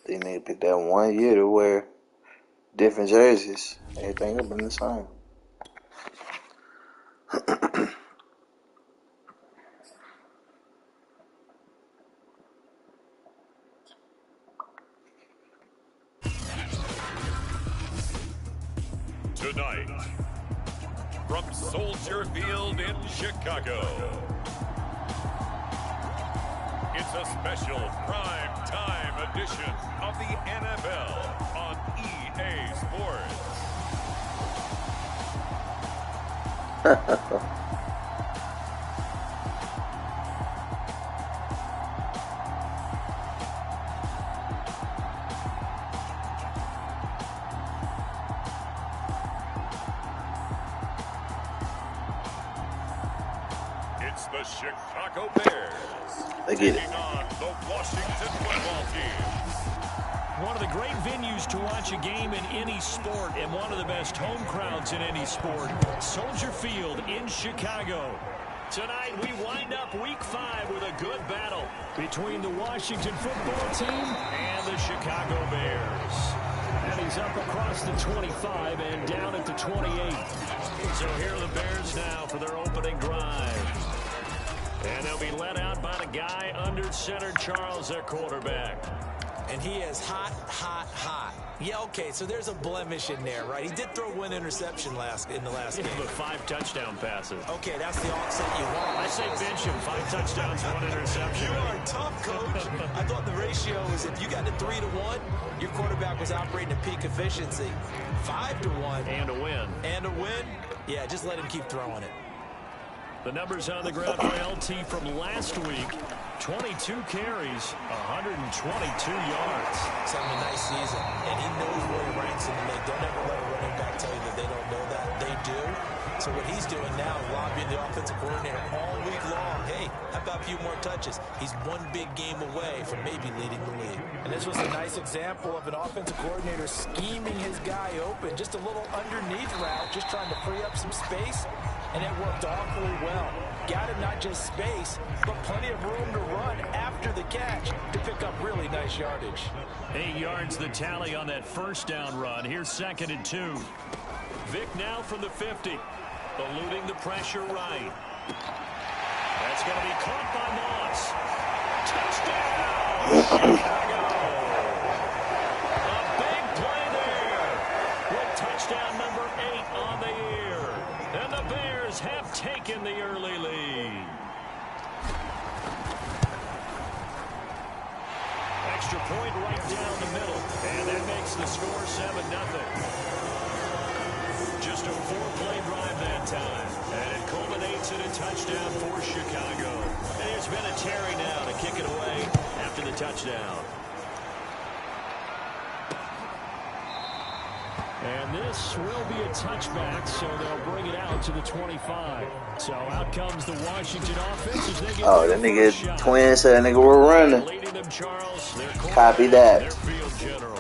Speaker 4: They need to pick that 1 year to wear different jerseys. Everything will be the same.
Speaker 1: Tonight, from Soldier Field in Chicago, it's It's a special prime time edition of the NFL on EA Sports. It's the Chicago Bears taking on the Washington football team.
Speaker 2: One of the great venues to watch a game in any sport and one of the best home crowds in any sport. Soldier Field in Chicago. Tonight we wind up week 5 with a good battle between the Washington football team and the Chicago Bears. And he's up across the 25 and down at the 28. So here are the Bears now for their opening drive. And they'll be led out by the guy under center, Charles, their quarterback.
Speaker 3: And he is hot, hot, hot. Yeah, okay, so there's a blemish in there, right? He did throw one interception in the last game.
Speaker 2: But 5 touchdown passes.
Speaker 3: Okay, that's the offset you want.
Speaker 2: I say bench him. 5 touchdowns, 1 interception.
Speaker 3: You are tough, coach. I thought the ratio was if you got to 3-1, your quarterback was operating at peak efficiency. 5-1.
Speaker 2: And a win.
Speaker 3: And a win? Yeah, just let him keep throwing it.
Speaker 2: The numbers on the ground for LT from last week. 22 carries, 122 yards.
Speaker 3: He's having a nice season, and he knows where he ranks in the league. Don't ever let a running back tell you that they don't know that. They do. So what he's doing now is lobbying the offensive coordinator all week long. Hey, how about a few more touches? He's one big game away from maybe leading the league. And this was a nice example of an offensive coordinator scheming his guy open. Just a little underneath route, just trying to free up some space. And it worked awfully well. Got him not just space, but plenty of room to run after the catch to pick up really nice yardage.
Speaker 2: 8 yards the tally on that first down run. Here's 2nd and 2. Vic now from the 50. Eluding the pressure right. That's going to be caught by Moss. Touchdown, Chicago. A big play there with touchdown number 8 on the year. And the Bears have taken the early lead. Extra point right down the middle. And that makes the score 7-0. Just a 4-play drive that time. And it culminates in a touchdown for Chicago. And there's been a Terry now to kick it away after the touchdown. And this will be a touchback, so they'll bring it out to the 25. So out comes the Washington offense as they get
Speaker 4: that nigga Twin said that nigga were running.
Speaker 2: Leading them, Charles,
Speaker 4: Copy that.
Speaker 2: their field general.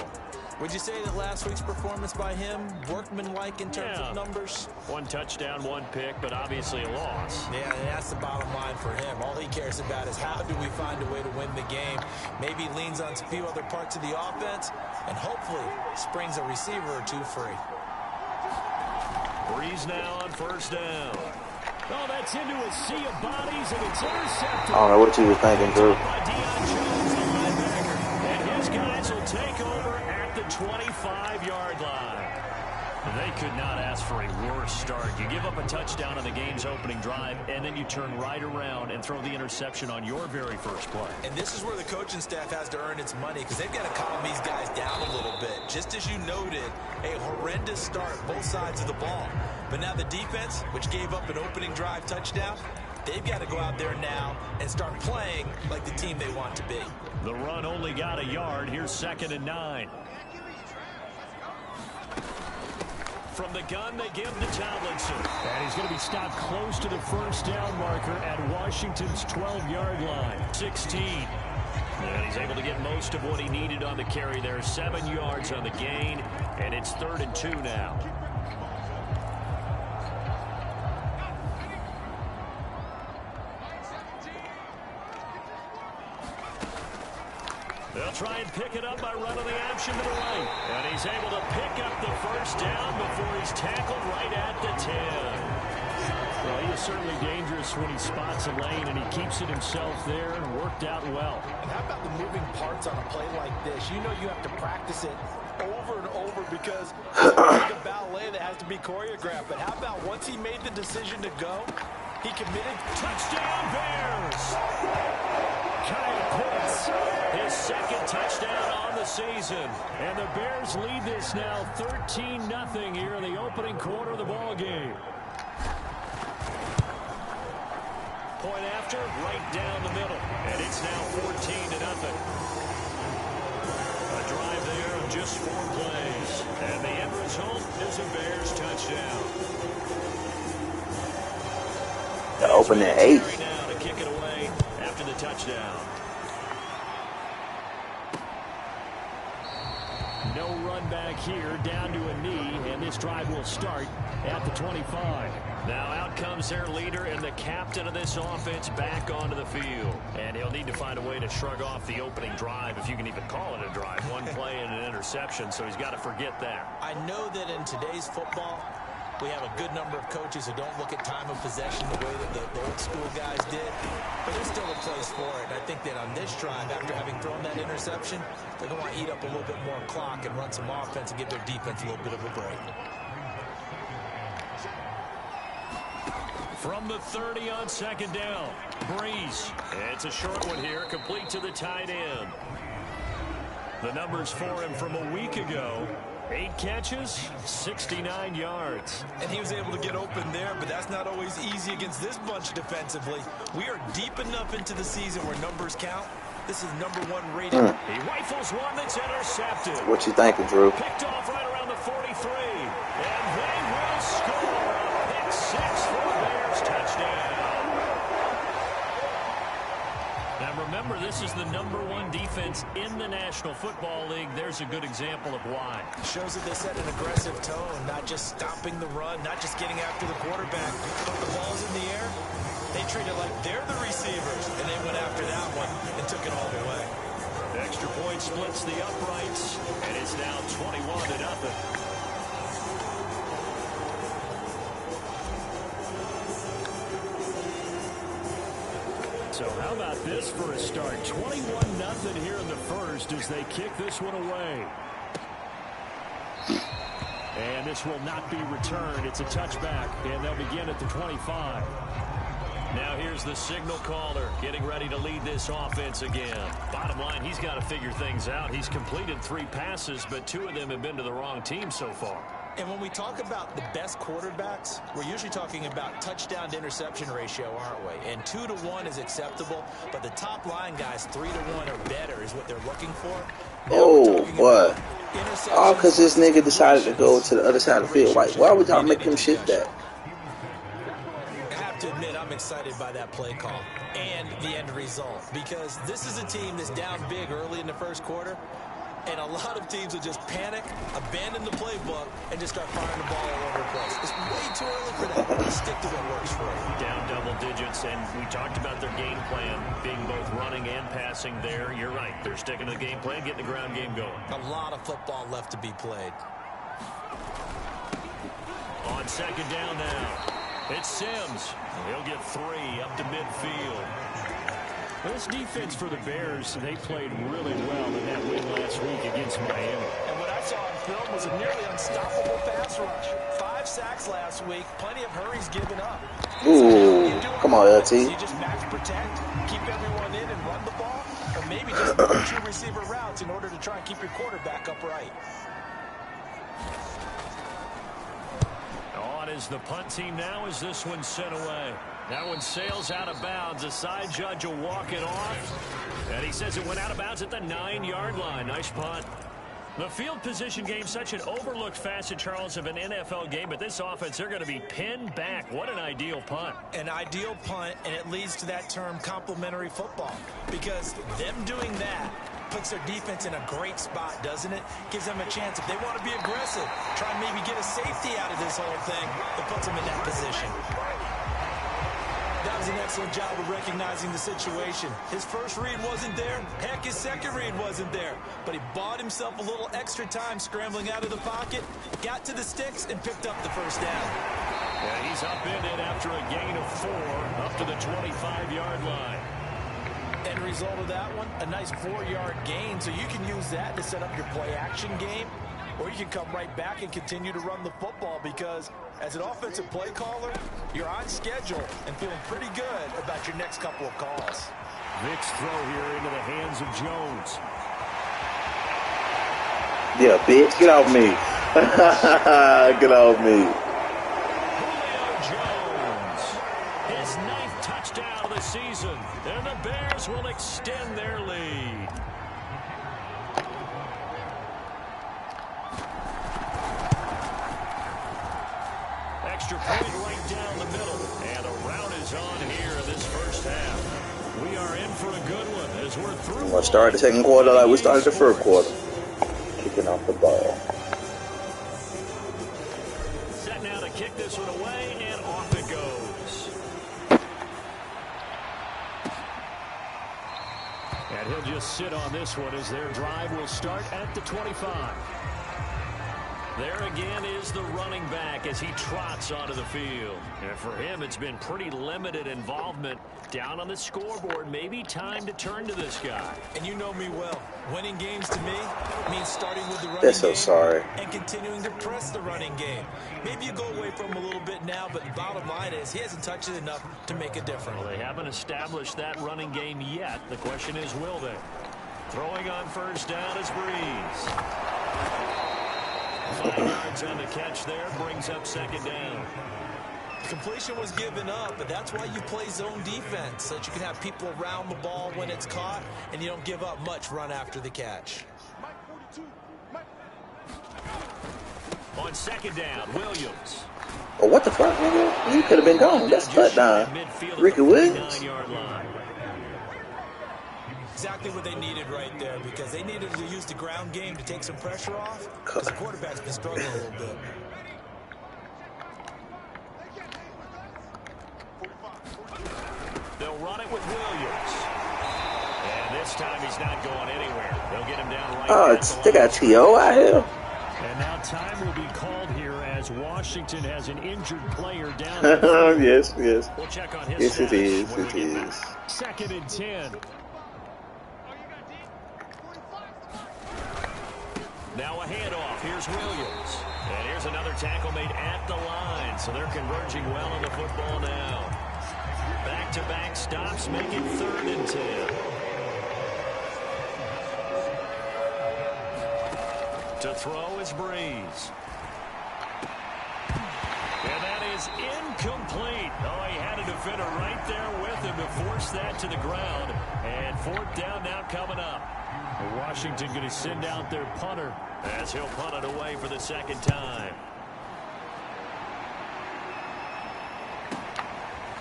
Speaker 3: Would you say that last week's performance by him, workmanlike in terms of numbers?
Speaker 2: 1 touchdown, 1 pick, but obviously a loss.
Speaker 3: Yeah, and that's the bottom line for him. All he cares about is how do we find a way to win the game. Maybe leans on a few other parts of the offense, and hopefully springs a receiver or 2 free.
Speaker 2: Breeze now on 1st down. Oh, that's into a sea of bodies, and it's intercepted.
Speaker 4: I don't know what you were thinking, Drew.
Speaker 2: By Deion Jones, the linebacker. And his guys will take over at the 25-yard line. They could not ask for a worse start. You give up a touchdown on the game's opening drive, and then you turn right around and throw the interception on your very first play.
Speaker 3: And this is where the coaching staff has to earn its money because they've got to calm these guys down a little bit. Just as you noted, a horrendous start, both sides of the ball. But now the defense, which gave up an opening drive touchdown, they've got to go out there now and start playing like the team they want to be.
Speaker 2: The run only got a yard. Here's 2nd and 9. From the gun, they give to Tomlinson. And he's going to be stopped close to the first down marker at Washington's 12-yard line. 16. And he's able to get most of what he needed on the carry there. 7 yards on the gain, and it's 3rd and 2 now. They'll try and pick it up by running the option to the right. And he's able to pick up the first down before he's tackled right at the 10. Well, he is certainly dangerous when he spots a lane, and he keeps it himself there and worked out well.
Speaker 3: And how about the moving parts on a play like this? You know you have to practice it over and over because it's like a ballet that has to be choreographed. But how about once he made the decision to go, he committed.
Speaker 2: Touchdown, Bears! Kyle Pitts, his second touchdown on the season. And the Bears lead this now 13-0 here in the opening quarter of the ball game. Point after, right down the middle. And it's now 14-0. A drive there of just 4 plays. And the end result is a Bears touchdown.
Speaker 4: To open at 8.
Speaker 2: Now to kick it away after the touchdown. No run back here, down to a knee, and this drive will start at the 25. Now out comes their leader and the captain of this offense back onto the field. And he'll need to find a way to shrug off the opening drive, if you can even call it a drive. One play and an interception, so he's got to forget that.
Speaker 3: I know that in today's football, we have a good number of coaches who don't look at time of possession the way that the old school guys did. But there's still a place for it. And I think that on this drive, after having thrown that interception, they're going to want to eat up a little bit more clock and run some offense and give their defense a little bit of a break.
Speaker 2: From the 30 on second down, Breeze. It's a short one here, complete to the tight end. The numbers for him from a week ago. 8 catches, 69 yards.
Speaker 3: And he was able to get open there, but that's not always easy against this bunch defensively. We are deep enough into the season where numbers count. This is #1 rated.
Speaker 2: He rifles one that's intercepted.
Speaker 4: What you thinking, Drew?
Speaker 2: Picked off right around the 43. And they will score. Pick 6 for the Bears touchdown. Now remember, this is the #1 defense in the National Football League. There's a good example of why.
Speaker 3: Shows that they set an aggressive tone, not just stopping the run, not just getting after the quarterback. Put the balls in the air. They treat it like they're the receivers, and they went after that one and took it all the way.
Speaker 2: Extra point splits the uprights, and it's now 21-0. So how about this for a start? 21-0 here in the first as they kick this one away. And this will not be returned. It's a touchback, and they'll begin at the 25. Now here's the signal caller getting ready to lead this offense again. Bottom line, he's got to figure things out. He's completed 3 passes, but 2 of them have been to the wrong team so far.
Speaker 3: And when we talk about the best quarterbacks, we're usually talking about touchdown to interception ratio, aren't we? And 2 to 1 is acceptable, but the top line guys, 3 to 1 or better is what they're looking for.
Speaker 4: Oh, boy. All because this nigga decided to go to the other side of the field. Like, why would y'all make him shift that?
Speaker 3: I have to admit, I'm excited by that play call and the end result, because this is a team that's down big early in the first quarter. And a lot of teams will just panic, abandon the playbook, and just start firing the ball all over the place. It's way too early for that. Stick to what works for you.
Speaker 2: Down double digits, and we talked about their game plan being both running and passing there. You're right. They're sticking to the game plan, getting the ground game going.
Speaker 3: A lot of football left to be played.
Speaker 2: On second down now, it's Sims. He'll get 3 up to midfield. This defense for the Bears, they played really well in that win last week against Miami.
Speaker 3: And what I saw on film was a nearly unstoppable pass rush. 5 sacks last week, plenty of hurries given up.
Speaker 4: Ooh, come on, LT.
Speaker 3: You just max protect, keep everyone in and run the ball, or maybe just run 2 receiver routes in order to try and keep your quarterback upright.
Speaker 2: On is the punt team now as this one's sent away. That one sails out of bounds. The side judge will walk it off. And he says it went out of bounds at the 9-yard line. Nice punt. The field position game, such an overlooked facet, Charles, of an NFL game. But this offense, they're going to be pinned back. What an ideal punt.
Speaker 3: An ideal punt, and it leads to that term complementary football. Because them doing that puts their defense in a great spot, doesn't it? Gives them a chance. If they want to be aggressive, try and maybe get a safety out of this whole thing, it puts them in that position. That was an excellent job of recognizing the situation. His first read wasn't there. Heck, his second read wasn't there. But he bought himself a little extra time scrambling out of the pocket, got to the sticks, and picked up the first down.
Speaker 2: Yeah, he's up in it after a gain of 4 up to the 25-yard line.
Speaker 3: End result of that one, a nice 4-yard gain. So you can use that to set up your play-action game, or you can come right back and continue to run the football, because as an offensive play caller, You're on schedule and feeling pretty good about your next couple of calls.
Speaker 2: Vic's throw here into the hands of Jones.
Speaker 4: Yeah, bitch, get off me. Get off me.
Speaker 2: Julio Jones, his 9th touchdown of the season, and the Bears will extend their lead. Extra point right down the middle, and a rout is on here in this first half. We are in for a good one as we're through.
Speaker 4: We'll start the second quarter like we started the first quarter. Kicking off the ball.
Speaker 2: Set now to kick this one away, and off it goes. And he'll just sit on this one as their drive will start at the 25. There again is the running back as he trots onto the field. And for him, it's been pretty limited involvement. Down on the scoreboard, maybe time to turn to this guy.
Speaker 3: And you know me well. Winning games to me means starting with the running
Speaker 4: They're so
Speaker 3: game
Speaker 4: sorry.
Speaker 3: and continuing to press the running game. Maybe you go away from him a little bit now, but the bottom line is he hasn't touched it enough to make a difference.
Speaker 2: Well, they haven't established that running game yet. The question is, will they? Throwing on first down is Breeze. 5 yards on the catch there, brings up second down.
Speaker 3: Completion was given up, but that's why you play zone defense, so that you can have people around the ball when it's caught, and you don't give up much run after the catch.
Speaker 2: On second down, Williams.
Speaker 4: Oh, what the fuck, nigga? You could have been gone. That's a touchdown. Ricky Williams.
Speaker 3: Exactly what they needed right there, because they needed to use the ground game to take some pressure off, because the quarterback's been struggling a little bit.
Speaker 2: They'll run it with Williams. And this time he's not going anywhere. They'll get him down right.
Speaker 4: Oh, they got T.O. out here.
Speaker 2: And now time will be called here as Washington has an injured player down.
Speaker 4: Yes, yes.
Speaker 2: We'll check on his
Speaker 4: Yes, it is.
Speaker 2: it
Speaker 4: is.
Speaker 2: Second and 10. Now a handoff. Here's Williams. And here's another tackle made at the line. So they're converging well on the football now. Back-to-back stops make it 3rd and 10. To throw is Breeze. And that is incomplete. Oh, he had a defender right there with him to force that to the ground. And 4th down now coming up. Washington going to send out their punter as he'll punt it away for the second time.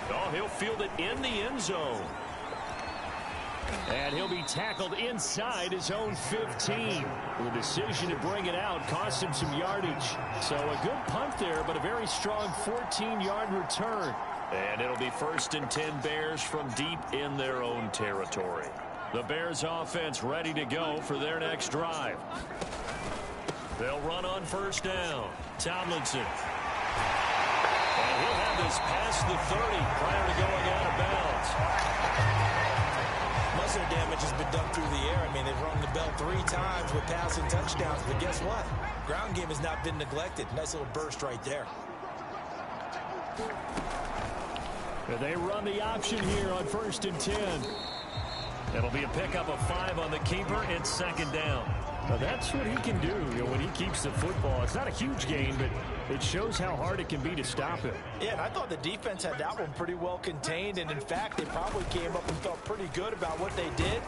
Speaker 2: Oh, he'll field it in the end zone. And he'll be tackled inside his own 15. The decision to bring it out cost him some yardage. So a good punt there, but a very strong 14-yard return. And it'll be 1st and 10 Bears from deep in their own territory. The Bears offense ready to go for their next drive. They'll run on first down. Tomlinson. And he'll have this past the 30 prior to going out of bounds.
Speaker 3: Most of the damage has been done through the air. I mean, they've rung the bell 3 times with passing touchdowns, but guess what? Ground game has not been neglected. Nice little burst right there.
Speaker 2: They run the option here on 1st and 10. It'll be a pickup of 5 on the keeper and 2nd down. Now that's what he can do, when he keeps the football. It's not a huge gain, but it shows how hard it can be to stop him.
Speaker 3: Yeah, and I thought the defense had that one pretty well contained, and in fact, they probably came up and felt pretty good about what they did.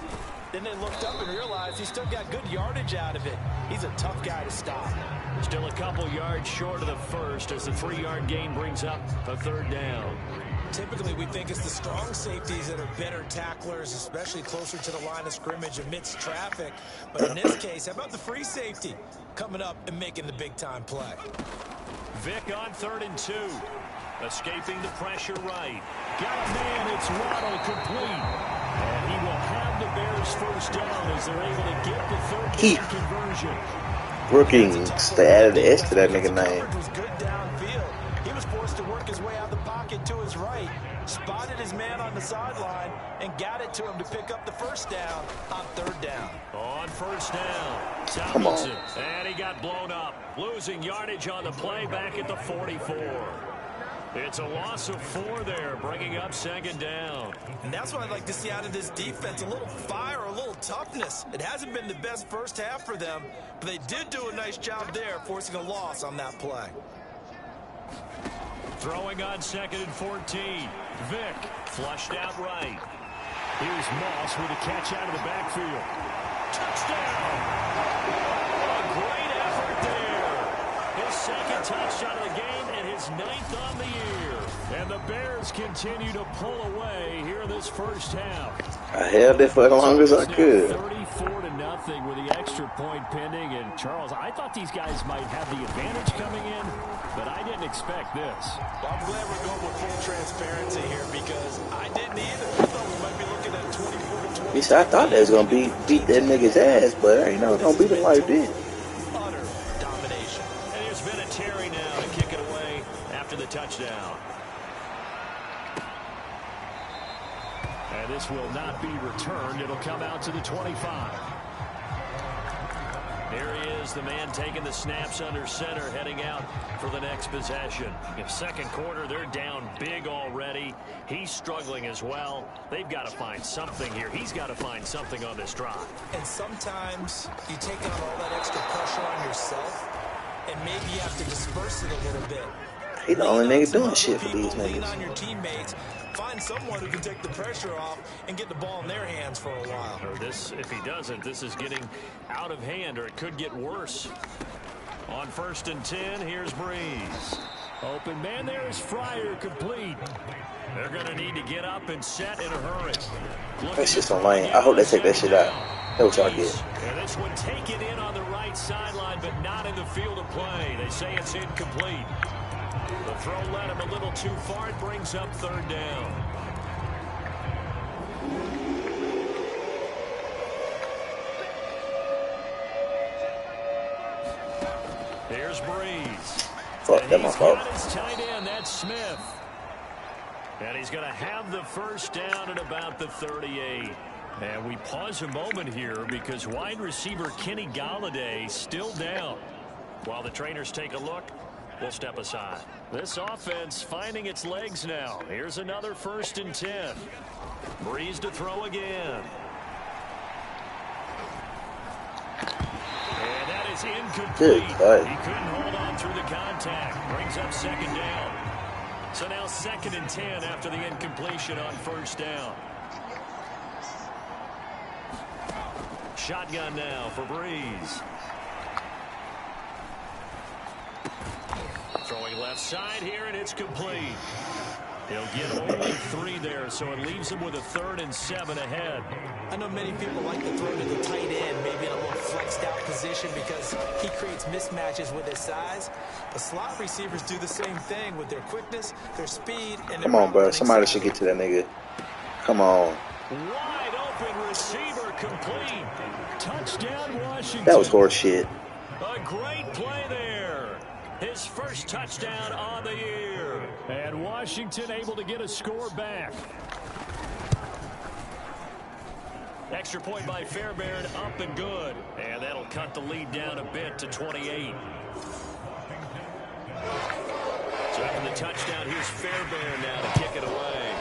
Speaker 3: Then they looked up and realized he still got good yardage out of it. He's a tough guy to stop.
Speaker 2: Still a couple yards short of the first as the 3-yard gain brings up a 3rd down.
Speaker 3: Typically, we think it's the strong safeties that are better tacklers, especially closer to the line of scrimmage amidst traffic. But in this case, how about the free safety coming up and making the big-time play?
Speaker 2: Vic on 3rd and 2. Escaping the pressure right. Got a man, it's Waddle complete. And he will have the Bears first down as they're able to get the 3rd down conversion.
Speaker 4: Brookings, they added the S to that nigga name.
Speaker 3: Was good downfield. He was forced to work his way out of the pocket to his right, spotted his man on the sideline, and got it to him to pick up the first down on 3rd down.
Speaker 2: On first down, Tomlinson, and he got blown up, losing yardage on the play back at the 44. It's a loss of 4 there, bringing up 2nd down.
Speaker 3: And that's what I'd like to see out of this defense, a little fire, a little toughness. It hasn't been the best first half for them, but they did do a nice job there, forcing a loss on that play.
Speaker 2: Throwing on 2nd and 14. Vick flushed out right. Here's Moss with a catch out of the backfield. Touchdown! A great effort there. His 2nd touchdown of the game and his 9th on the year. And the Bears continue to pull away here in this first half.
Speaker 4: I held it for as long as I could.
Speaker 2: 34-0 with the extra point pending. And Charles, I thought these guys might have the advantage coming in, but I didn't expect this.
Speaker 3: Well, I'm glad we're going with full transparency here because I didn't either. I thought we might be looking at 24-20.
Speaker 4: I thought they was gonna beat that nigga's ass, but I ain't know gonna beat him like this.
Speaker 3: Utter domination.
Speaker 2: And here's Vinatieri now to kick it away after the touchdown. And this will not be returned. It'll come out to the 25. Here he is, the man taking the snaps under center, heading out for the next possession. In 2nd quarter, they're down big already. He's struggling as well. They've got to find something here. He's got to find something on this drive.
Speaker 3: And sometimes you take on all that extra pressure on yourself, and maybe you have to disperse it a little bit.
Speaker 4: He the only nigga doing shit for these
Speaker 3: Lean
Speaker 4: niggas.
Speaker 3: on your teammates. Find someone who can take the pressure off and get the ball in their hands for a while.
Speaker 2: Or this, if he doesn't, this is getting out of hand, or it could get worse. On 1st and 10, here's Breeze. Open man there is Fryer, complete. They're going to need to get up and set in a hurry.
Speaker 4: That's just on lane. I hope they take that shit out. That's what y'all get.
Speaker 2: And this one taken in on the right sideline, but not in the field of play. They say it's incomplete. The throw led him a little too far. It brings up 3rd down. Here's Breeze.
Speaker 4: Fuck, that's my fault.
Speaker 2: Got his tight end, that's Smith. And he's going to have the 1st down at about the 38. And we pause a moment here because wide receiver Kenny Galladay still down. While the trainers take a look, we'll step aside. This offense finding its legs now. Here's another 1st and 10. Breeze to throw again. And that is incomplete. He couldn't hold on through the contact. Brings up 2nd down. So now 2nd and 10 after the incompletion on 1st down. Shotgun now for Breeze. Throwing left side here, and it's complete. He'll get only 3 there, so it leaves him with a 3rd and 7 ahead.
Speaker 3: I know many people like to throw to the tight end, maybe in a little flexed out position because he creates mismatches with his size. But slot receivers do the same thing with their quickness, their speed, and their
Speaker 4: Come on, bro. Somebody should get to that nigga. Come on.
Speaker 2: Wide open receiver complete. Touchdown, Washington.
Speaker 4: That was horse shit.
Speaker 2: A great play there. His 1st touchdown on the year. And Washington able to get a score back. Extra point by Fairbairn, up and good. And that'll cut the lead down a bit to 28. So after the touchdown, here's Fairbairn now to kick it away.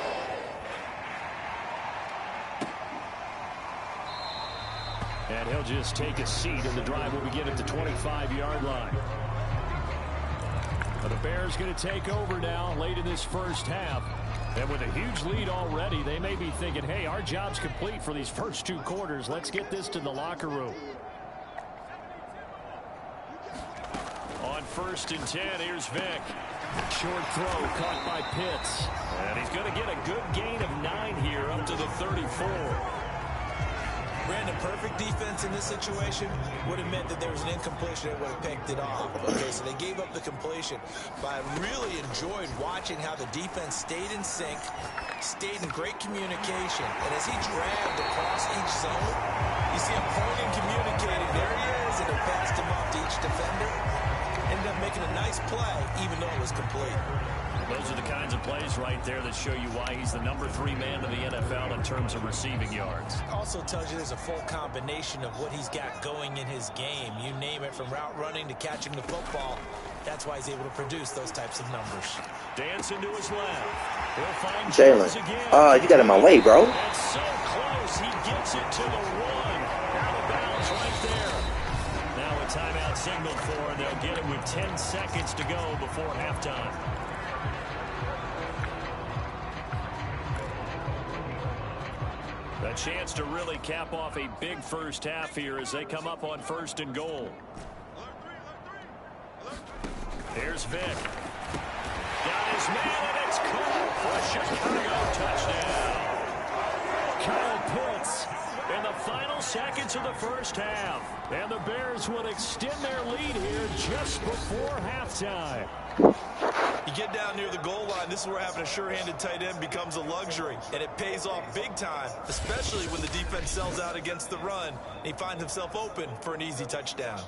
Speaker 2: And he'll just take a seat, and the drive will begin at the 25-yard line. The Bears going to take over now late in this first half. And with a huge lead already, they may be thinking, hey, our job's complete for these first 2 quarters. Let's get this to the locker room. On 1st and 10, here's Vick. Short throw caught by Pitts. And he's going to get a good gain of 9 here up to the 34.
Speaker 3: Brandon, perfect defense in this situation would have meant that there was an incompletion that would have picked it off. Okay, so they gave up the completion. But I really enjoyed watching how the defense stayed in sync, stayed in great communication. And as he dragged across each zone, you see him pointing, communicating. There he is, and they passed him off to each defender. Ended up making a nice play, even though it was complete.
Speaker 2: Those are the kinds of plays right there that show you why he's the number 3 man in the NFL in terms of receiving yards.
Speaker 3: Also tells you there's a full combination of what he's got going in his game. You name it, from route running to catching the football. That's why he's able to produce those types of numbers.
Speaker 2: Dancing to his left. He'll find
Speaker 4: Jalen.
Speaker 2: again.
Speaker 4: You got in my way, bro.
Speaker 2: That's so close. He gets it to the one. Out of bounds right there. Now a timeout signaled for, and they'll get it with 10 seconds to go before halftime. A chance to really cap off a big first half here as they come up on 1st and goal. Here's Vic. Got his man, and it's caught for a Chicago touchdown. Kyle Pitts in the final seconds of the first half. And the Bears would extend their lead here just before halftime.
Speaker 3: You get down near the goal line, this is where having a sure-handed tight end becomes a luxury, and it pays off big time, especially when the defense sells out against the run, and he finds himself open for an easy touchdown.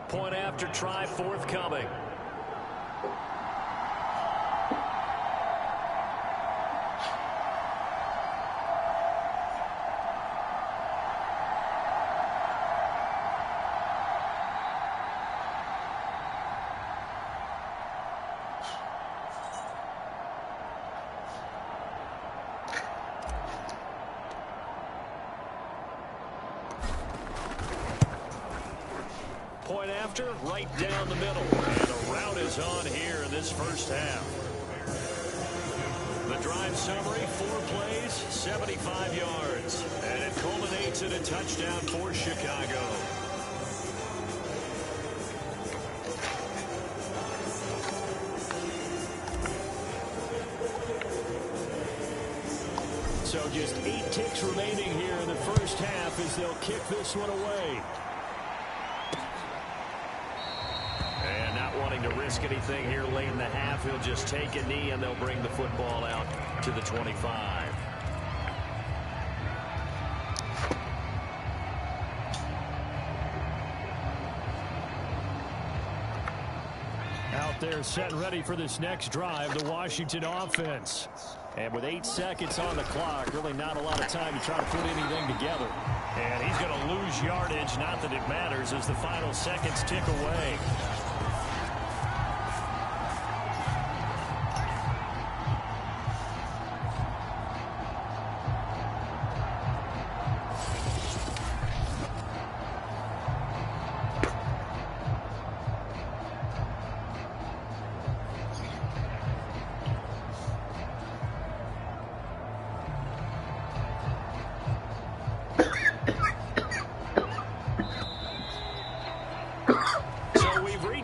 Speaker 2: Point after try forthcoming. Point after, right down the middle. And the route is on here in this first half. The drive summary, 4 plays, 75 yards. And it culminates in a touchdown for Chicago. So just 8 ticks remaining here in the first half as they'll kick this one away. And not wanting to risk anything here late in the half, he'll just take a knee and they'll bring the football out to the 25. Out there set and ready for this next drive, the Washington offense. And with 8 seconds on the clock, really not a lot of time to try to put anything together. And he's going to lose yardage, not that it matters, as the final seconds tick away.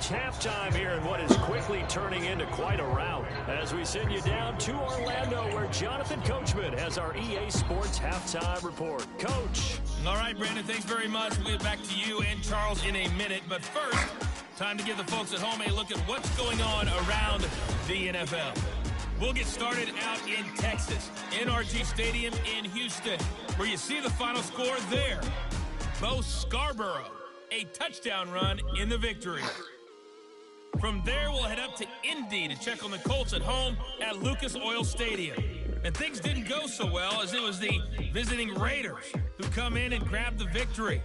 Speaker 2: Halftime here in what is quickly turning into quite a rout as we send you down to Orlando where Jonathan Coachman has our EA Sports halftime report. Coach.
Speaker 5: All right, Brandon, thanks very much. We'll get back to you and Charles in a minute. But first, time to give the folks at home a look at what's going on around the NFL. We'll get started out in Texas, NRG Stadium in Houston, where you see the final score there. Bo Scarborough, a touchdown run in the victory. From there, we'll head up to Indy to check on the Colts at home at Lucas Oil Stadium. And things didn't go so well as it was the visiting Raiders who come in and grab the victory.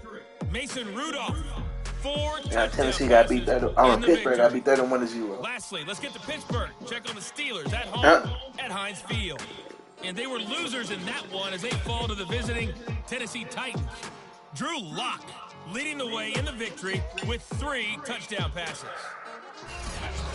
Speaker 5: Mason Rudolph, 4 touchdown
Speaker 4: Tennessee got beat. Pittsburgh got beat 31-0.
Speaker 5: Lastly, let's get to Pittsburgh. Check on the Steelers at home at Heinz Field. And they were losers in that one as they fall to the visiting Tennessee Titans. Drew Lock leading the way in the victory with 3 touchdown passes.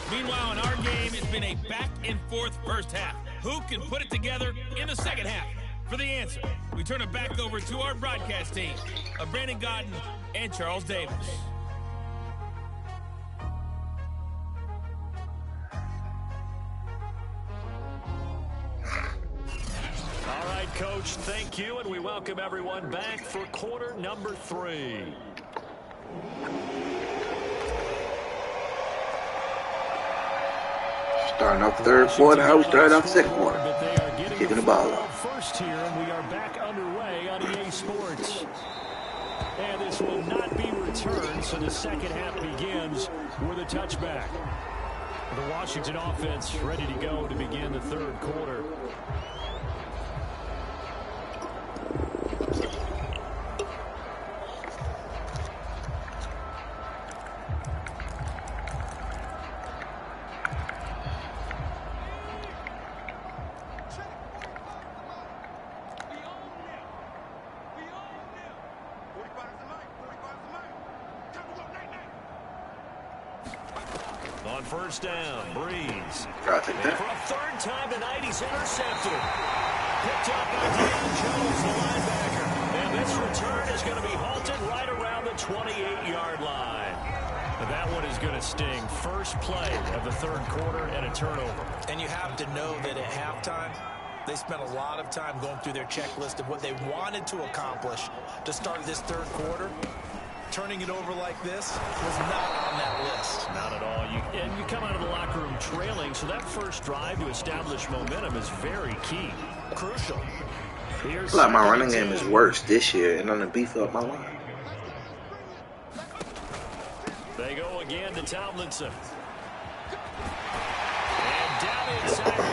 Speaker 5: Meanwhile, in our game, it's been a back-and-forth first half. Who can put it together in the second half? For the answer, we turn it back over to our broadcast team of Brandon Godden and Charles Davis.
Speaker 2: All right, Coach, thank you, and we welcome everyone back for quarter number 3.
Speaker 4: Starting off third quarter, how we started off second quarter. Kicking the ball off.
Speaker 2: First here, and we are back underway on EA Sports. And this will not be returned, so the second half begins with a touchback. The Washington offense ready to go to begin the third quarter. on first down. Breeze.
Speaker 4: Gotta take
Speaker 2: And
Speaker 4: that.
Speaker 2: for a third time tonight, he's intercepted. Picked up by Deion Jones, the linebacker. And this return is going to be halted right around the 28-yard line. That one is going to sting. First play of the third quarter and a turnover.
Speaker 3: And you have to know that at halftime, they spent a lot of time going through their checklist of what they wanted to accomplish to start this third quarter. Turning it over like this was not on that list.
Speaker 2: Not at all. And you come out of the locker room trailing, so that first drive to establish momentum is very key.
Speaker 3: Crucial.
Speaker 4: I feel like my running game is worse this year, and I'm going to beef up my line.
Speaker 2: They go again to Tomlinson. And down inside the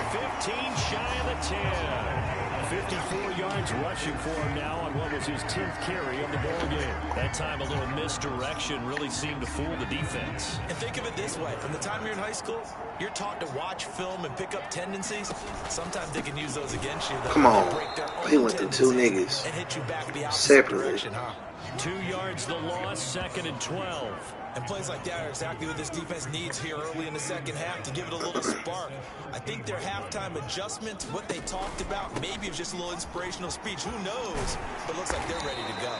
Speaker 2: 15, shy of the 10. 54 yards rushing for him now on what was his 10th carry of the ball game. That time a little misdirection really seemed to fool the defense.
Speaker 3: And think of it this way. From the time you're in high school, you're taught to watch film and pick up tendencies. Sometimes they can use those against you.
Speaker 4: Come on. He went to two niggas
Speaker 3: and hit you back the
Speaker 4: separately.
Speaker 3: direction, huh?
Speaker 2: 2 yards the loss, 2nd and 12.
Speaker 3: And plays like that are exactly what this defense needs here early in the second half to give it a little spark. I think their halftime adjustment, what they talked about, maybe it's just a little inspirational speech. Who knows? But it looks like they're ready to go.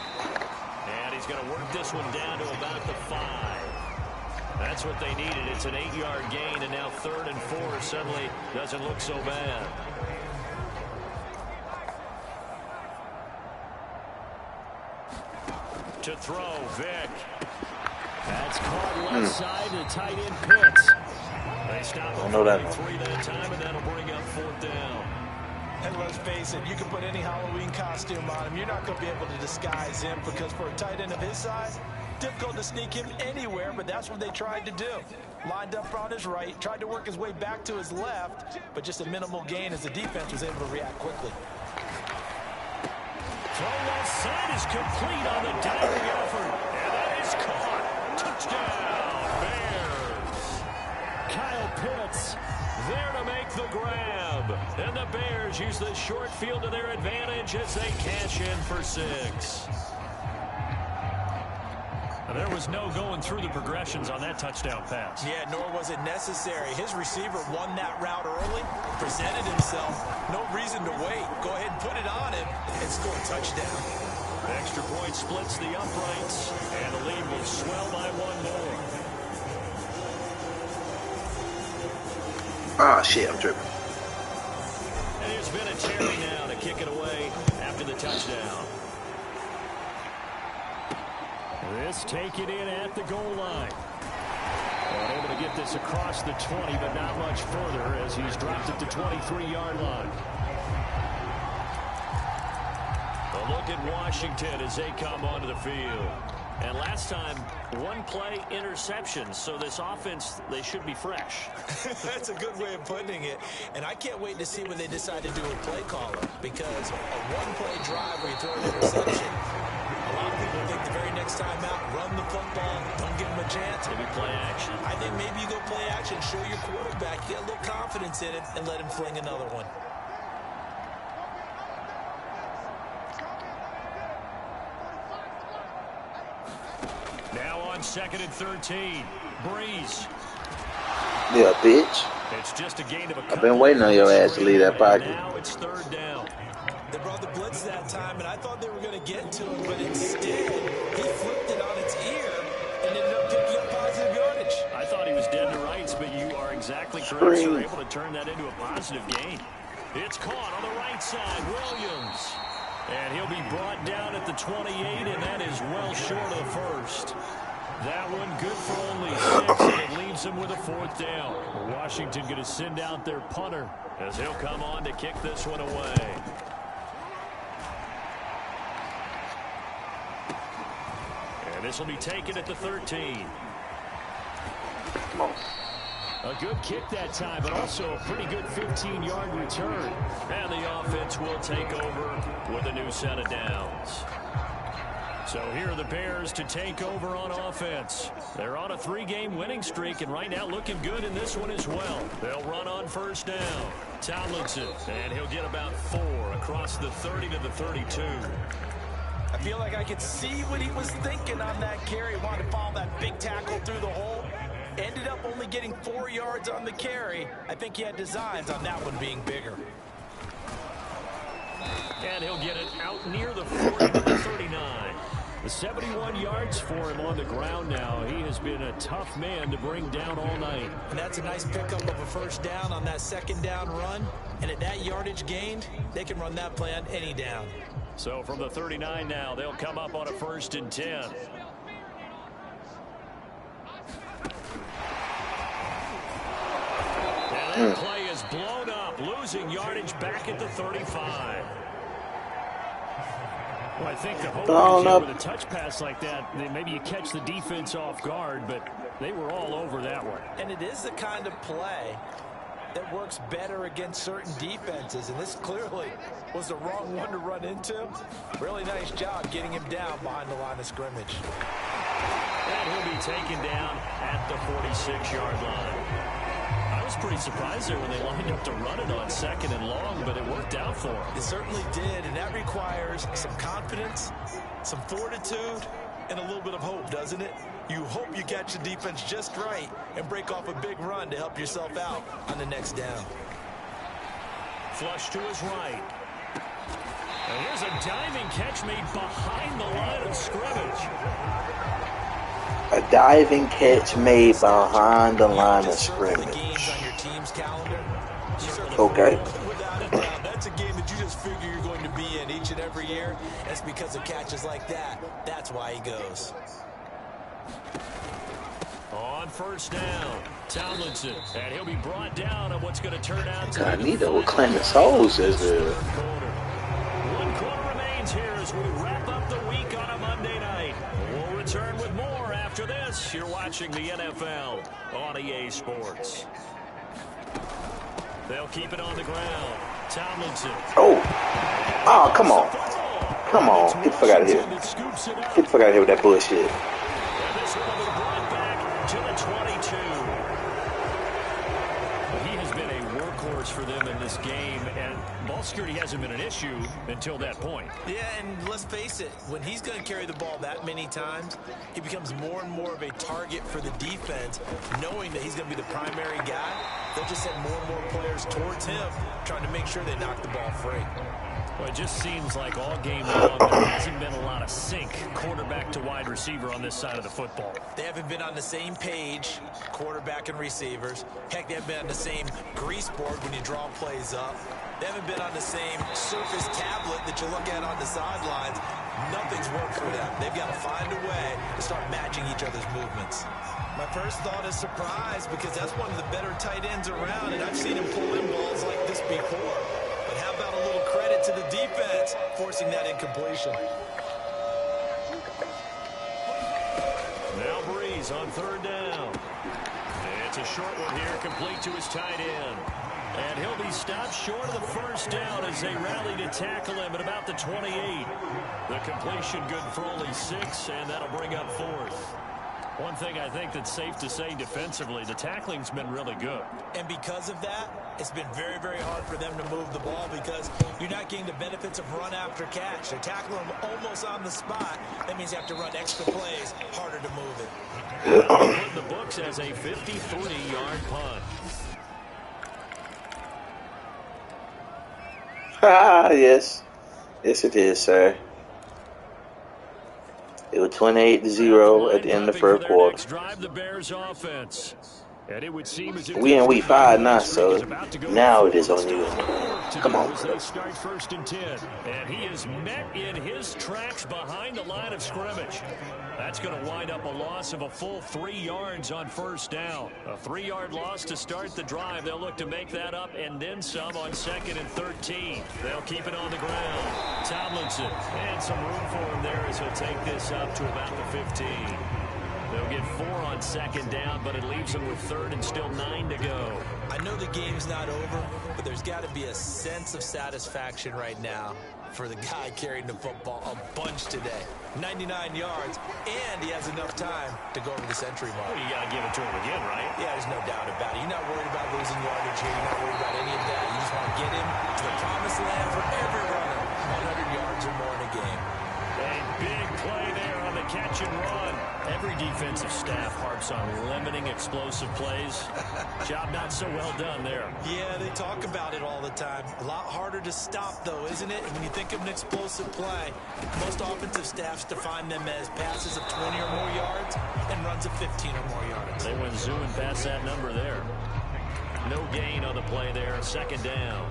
Speaker 2: And he's going to work this one down to about the 5. That's what they needed. It's an 8-yard gain, and now 3rd and 4 suddenly doesn't look so bad. To throw, Vick. That's caught left side to tight end Pitts. They stop at 43 that time, and that'll bring up 4th down.
Speaker 3: And let's face it, you can put any Halloween costume on him. You're not going to be able to disguise him because for a tight end of his size, difficult to sneak him anywhere, but that's what they tried to do. Lined up on his right, tried to work his way back to his left, but just a minimal gain as the defense was able to react quickly.
Speaker 2: Throw left side is complete on the diving effort, and that is caught. Touchdown, Bears. Kyle Pitts there to make the grab. And the Bears use the short field to their advantage as they cash in for 6. There was no going through the progressions on that touchdown pass.
Speaker 3: Yeah, nor was it necessary. His receiver won that route early, presented himself. No reason to wait. Go ahead and put it on him and score a touchdown.
Speaker 2: Extra point splits the uprights, and the lead will swell by 1 more.
Speaker 4: Ah, shit, I'm tripping.
Speaker 2: And there's been a Terry now to kick it away after the touchdown. This taken in at the goal line. And able to get this across the 20, but not much further as he's dropped it to 23-yard line. A look at Washington as they come onto the field. And last time, 1 play interception. So this offense, they should be fresh.
Speaker 3: That's a good way of putting it. And I can't wait to see when they decide to do a play caller. Because a 1-play drive where you throw an interception, a lot of people think the very next time out, run the football, don't give them a chance.
Speaker 2: Maybe play action.
Speaker 3: I think maybe you go play action, show your quarterback, get a little confidence in it, and let him fling another one.
Speaker 2: Now on 2nd and 13. Breeze.
Speaker 4: Yeah, bitch.
Speaker 2: It's just a gain of a
Speaker 4: I've been waiting on your ass to leave that pocket.
Speaker 2: Now it's 3rd down.
Speaker 3: They brought the blitz that time, and I thought they were going to get to him, but instead, he flipped it on its ear and ended up picking up positive yardage.
Speaker 2: I thought he was dead to rights, but you are exactly correct. You're able to turn that into a positive gain. It's caught on the right side, Williams. And he'll be brought down at the 28, and that is well short of the first. That one good for only 6, and it leaves him with a 4th down. Washington going to send out their punter as he'll come on to kick this one away. And this will be taken at the 13.
Speaker 4: Come on.
Speaker 2: A good kick that time, but also a pretty good 15-yard return. And the offense will take over with a new set of downs. So here are the Bears to take over on offense. They're on a 3-game winning streak, and right now looking good in this one as well. They'll run on first down. Tomlinson, and he'll get about 4 across the 30 to the 32.
Speaker 3: I feel like I could see what he was thinking on that carry. Wanted to follow that big tackle through the hole. Ended up only getting 4 yards on the carry, I think he had designs on that one being bigger.
Speaker 2: And he'll get it out near the 40 to the 39. The 71 yards for him on the ground now. He has been a tough man to bring down all night.
Speaker 3: And that's a nice pickup of a first down on that second down run. And at that yardage gained, they can run that play on any down.
Speaker 2: So from the 39 now, they'll come up on a 1st and 10. And that play is blown up, losing yardage back at the 35. Well, I think the hope is with a touch pass like that, maybe you catch the defense off guard, but they were all over that one.
Speaker 3: And it is the kind of play that works better against certain defenses, and this clearly was the wrong one to run into. Really nice job getting him down behind the line of scrimmage.
Speaker 2: And he'll be taken down at the 46-yard line. I was pretty surprised there when they lined up to run it on 2nd and long, but it worked out for him.
Speaker 3: It certainly did, and that requires some confidence, some fortitude, and a little bit of hope, doesn't it? You hope you catch the defense just right and break off a big run to help yourself out on the next down.
Speaker 2: Flush to his right. And here's a diving catch made behind the line of scrimmage.
Speaker 4: A diving catch made behind the line of scrimmage. Okay.
Speaker 3: Without a doubt, that's a game that you just figure you're going to be in each and every year. That's because of catches like that. That's why he goes.
Speaker 2: On 1st down, Tomlinson, and he'll be brought down on what's going to turn out to be
Speaker 4: Need to claim his souls as a...
Speaker 2: 1 quarter remains here as we wrap up the week on a Monday night. We'll return with more after this. You're watching the NFL on EA Sports. They'll keep it on the ground. Tomlinson.
Speaker 4: Oh, come on. Come on. Get the fuck out of here. Get the fuck out of here with that bullshit.
Speaker 2: And this one will be brought back to the 22. He has been a workhorse for them in this game, and ball security hasn't been an issue until that point.
Speaker 3: Yeah, and let's face it, when he's going to carry the ball that many times, he becomes more and more of a target for the defense, knowing that he's going to be the primary guy. They'll just send more and more players towards him, trying to make sure they knock the ball free.
Speaker 2: Well, it just seems like all game long, there hasn't been a lot of sync quarterback to wide receiver on this side of the football.
Speaker 3: They haven't been on the same page, quarterback and receivers. Heck, they haven't been on the same grease board when you draw plays up. They haven't been on the same surface tablet that you look at on the sidelines. Nothing's worked for them. They've got to find a way to start matching each other's movements. My first thought is surprise, because that's one of the better tight ends around, and I've seen him pull in balls like this before. But how about a little credit to the defense forcing that incompletion?
Speaker 2: Now Breeze on 3rd down. It's a short one here, complete to his tight end. And he'll be stopped short of the 1st down as they rally to tackle him at about the 28. The completion good for only 6, and that'll bring up 4th. One thing I think that's safe to say defensively, the tackling's been really good.
Speaker 3: And because of that, it's been very, very hard for them to move the ball because you're not getting the benefits of run after catch. They're tackling them almost on the spot. That means you have to run extra plays, harder to move it.
Speaker 2: Put in the books as a 53-yard punt.
Speaker 4: Yes. Yes, it is, sir. It was 28-0 at the end of the 1st quarter.
Speaker 2: Drive the Bears offense. And it would seem as if
Speaker 4: We in week 5 now, so now it is on you. Come on.
Speaker 2: They start 1st and 10. And he is met in his tracks behind the line of scrimmage. That's going to wind up a loss of a full 3 yards on 1st down. A 3-yard loss to start the drive. They'll look to make that up and then some on 2nd and 13. They'll keep it on the ground. Tomlinson, and some room for him there as he'll take this up to about the 15. They'll get 4 on 2nd down, but it leaves them with 3rd and still 9 to go.
Speaker 3: I know the game's not over, but there's got to be a sense of satisfaction right now for the guy carrying the football a bunch today. 99 yards, and he has enough time to go over the century mark.
Speaker 2: Well, you got to give it to him again, right?
Speaker 3: Yeah, there's no doubt about it. You're not worried about losing yardage here. You're not worried about any of that. You just want to get him to the promised land for every runner, 100 yards or more in a game.
Speaker 2: A big play there on the catch and run. Every defensive staff harps on limiting explosive plays. Job not so well done there.
Speaker 3: Yeah, they talk about it all the time. A lot harder to stop, though, isn't it? And when you think of an explosive play, most offensive staffs define them as passes of 20 or more yards and runs of 15 or more yards.
Speaker 2: They went zooming past that number there. No gain on the play there. Second down.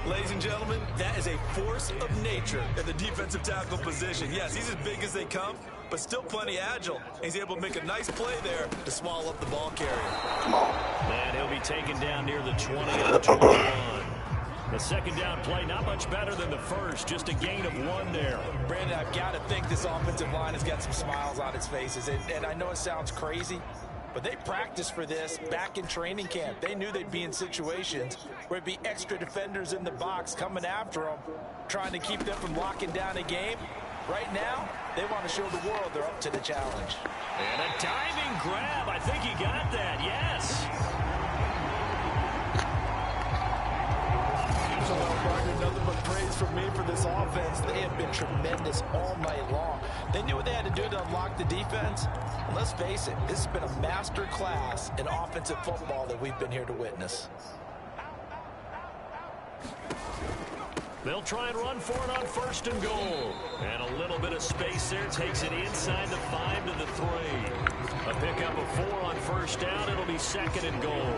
Speaker 3: Ladies and gentlemen, that is a force of nature in the defensive tackle position. Yes, he's as big as they come, but still plenty agile. He's able to make a nice play there to swallow up the ball carrier.
Speaker 4: Come on.
Speaker 2: And he'll be taken down near the 20 of the 21. The second down play, not much better than the first, just a gain of 1 there.
Speaker 3: Brandon, I've got to think this offensive line has got some smiles on its faces. And I know it sounds crazy, but they practiced for this back in training camp. They knew they'd be in situations where it'd be extra defenders in the box coming after them, trying to keep them from locking down a game. Right now, they want to show the world they're up to the challenge.
Speaker 2: And a diving grab. I think he got that, yes.
Speaker 3: Nothing but praise from me for this offense. They have been tremendous all night long. They knew what they had to do to unlock the defense. And let's face it, this has been a master class in offensive football that we've been here to witness.
Speaker 2: They'll try and run for it on 1st and goal. And a little bit of space there. Takes it inside the 5 to the 3. A pickup of 4 on 1st down. It'll be 2nd and goal.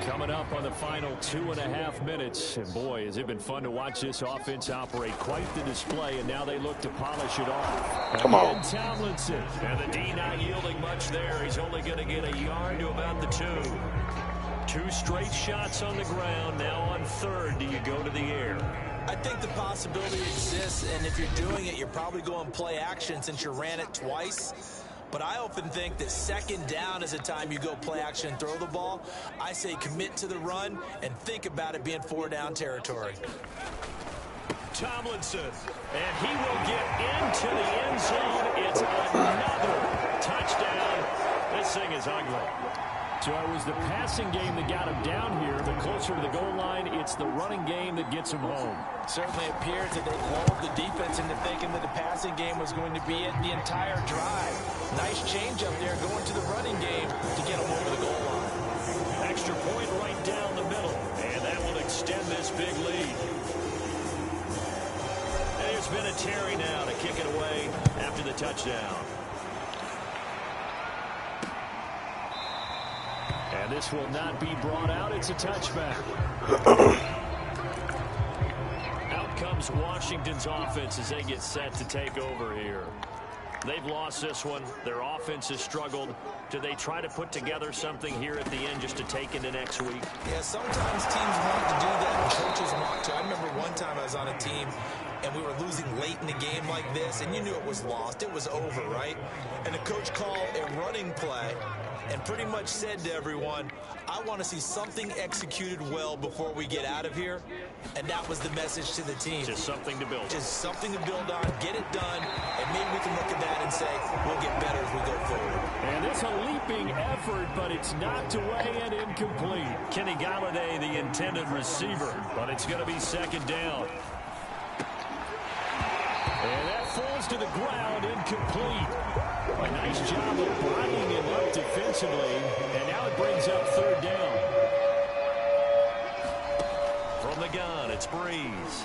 Speaker 2: Coming up on the final 2.5 minutes. And boy, has it been fun to watch this offense operate. Quite the display. And now they look to polish it off.
Speaker 4: Come on.
Speaker 2: Tomlinson. And the D not yielding much there. He's only going to get a yard to about the 2. 2 straight shots on the ground. Now on 3rd, do you go to the air?
Speaker 3: I think the possibility exists, and if you're doing it, you're probably going play action since you ran it twice. But I often think that 2nd down is a time you go play action and throw the ball. I say commit to the run and think about it being 4-down territory.
Speaker 2: Tomlinson, and he will get into the end zone. It's another touchdown. This thing is ugly. So it was the passing game that got him down here. The closer to the goal line, it's the running game that gets him home.
Speaker 3: Certainly appears that they lulled the defense into thinking that the passing game was going to be it the entire drive. Nice change up there going to the running game to get him over the goal line.
Speaker 2: Extra point right down the middle, and that will extend this big lead. And there's been a Terry now to kick it away after the touchdown. And this will not be brought out. It's a touchback. Out comes Washington's offense as they get set to take over here. They've lost this one. Their offense has struggled. Do they try to put together something here at the end just to take into next week?
Speaker 3: Yeah, sometimes teams want to do that and coaches want to. I remember one time I was on a team and we were losing late in the game like this, and you knew it was lost. It was over, right? And the coach called a running play and pretty much said to everyone, I want to see something executed well before we get out of here. And that was the message to the team.
Speaker 2: Just something to build.
Speaker 3: Just something to build on, get it done, and maybe we can look at that and say, we'll get better as we go forward.
Speaker 2: And it's a leaping effort, but it's knocked away and incomplete. Kenny Galladay, the intended receiver, but it's going to be 2nd down. And that falls to the ground, incomplete. A nice job of bodying him up defensively, and now it brings up 3rd down. From the gun, it's Breeze.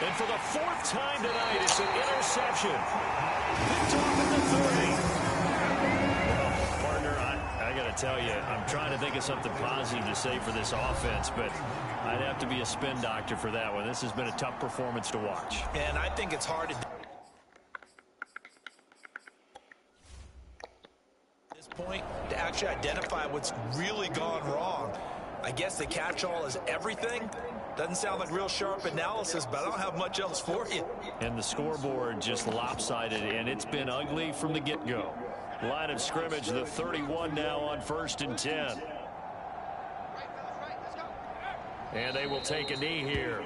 Speaker 2: And for the 4th time tonight, it's an interception. Picked off at the 30. Well, partner, I got to tell you, I'm trying to think of something positive to say for this offense, but I'd have to be a spin doctor for that one. This has been a tough performance to watch.
Speaker 3: And I think it's hard to point to actually identify what's really gone wrong. I guess the catch-all is everything. Doesn't sound like real sharp analysis, but I don't have much else for you.
Speaker 2: And the scoreboard just lopsided, and it's been ugly from the get-go. Line of scrimmage, the 31 now on 1st and 10. And they will take a knee here.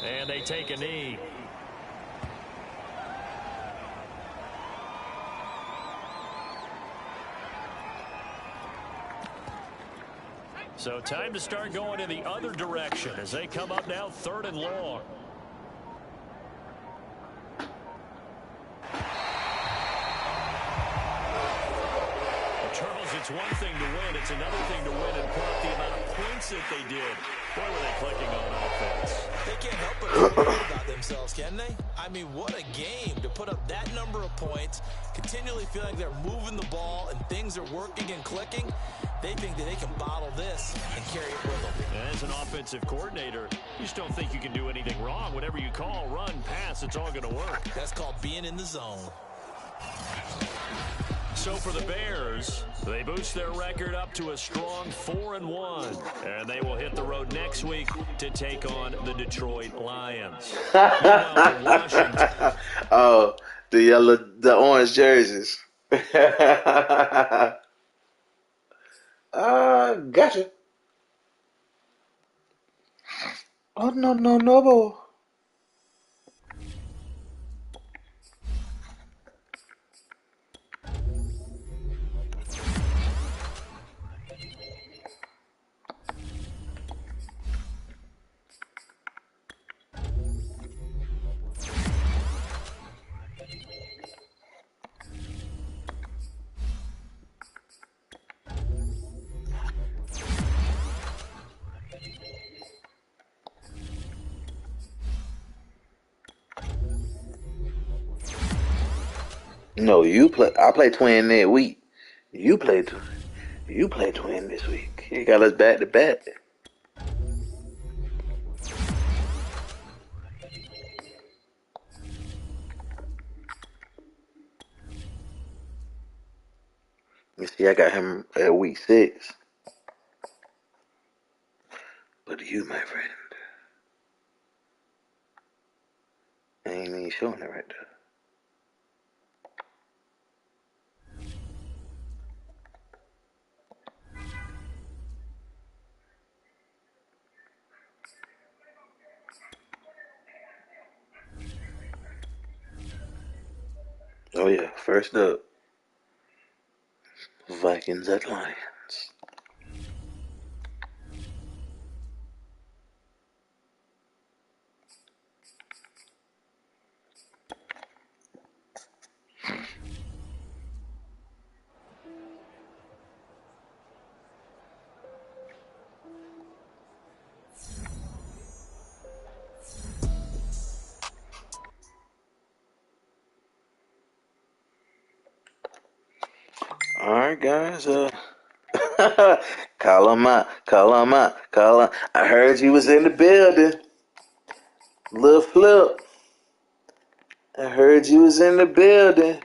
Speaker 2: And they take a knee. So time to start going in the other direction as they come up now 3rd and long. Charles, it's one thing to win. It's another thing to win and put up the amount of points that they did. Boy, were they clicking on offense.
Speaker 3: They can't help but feel good about themselves, can they? I mean, what a game to put up that number of points, continually feel like they're moving the ball and things are working and clicking. They think that they can bottle this and carry it with them.
Speaker 2: As an offensive coordinator, you just don't think you can do anything wrong. Whatever you call, run, pass, it's all going to work.
Speaker 3: That's called being in the zone.
Speaker 2: So for the Bears, they boost their record up to a strong 4-1, and they will hit the road next week to take on the Detroit Lions. Meanwhile, for Washington,
Speaker 4: Oh, the orange jerseys. Gotcha. Oh, no. No, you play. I play twin that week. You play twin this week. You got us back to back. You see, I got him at week 6. But you, my friend, ain't even showing it right there. Oh yeah, first up, Vikings at Lions. All right, guys. Call him out. I heard you was in the building. Lil Flip. I heard you was in the building.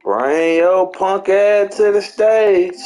Speaker 4: Bring your punk ass to the stage.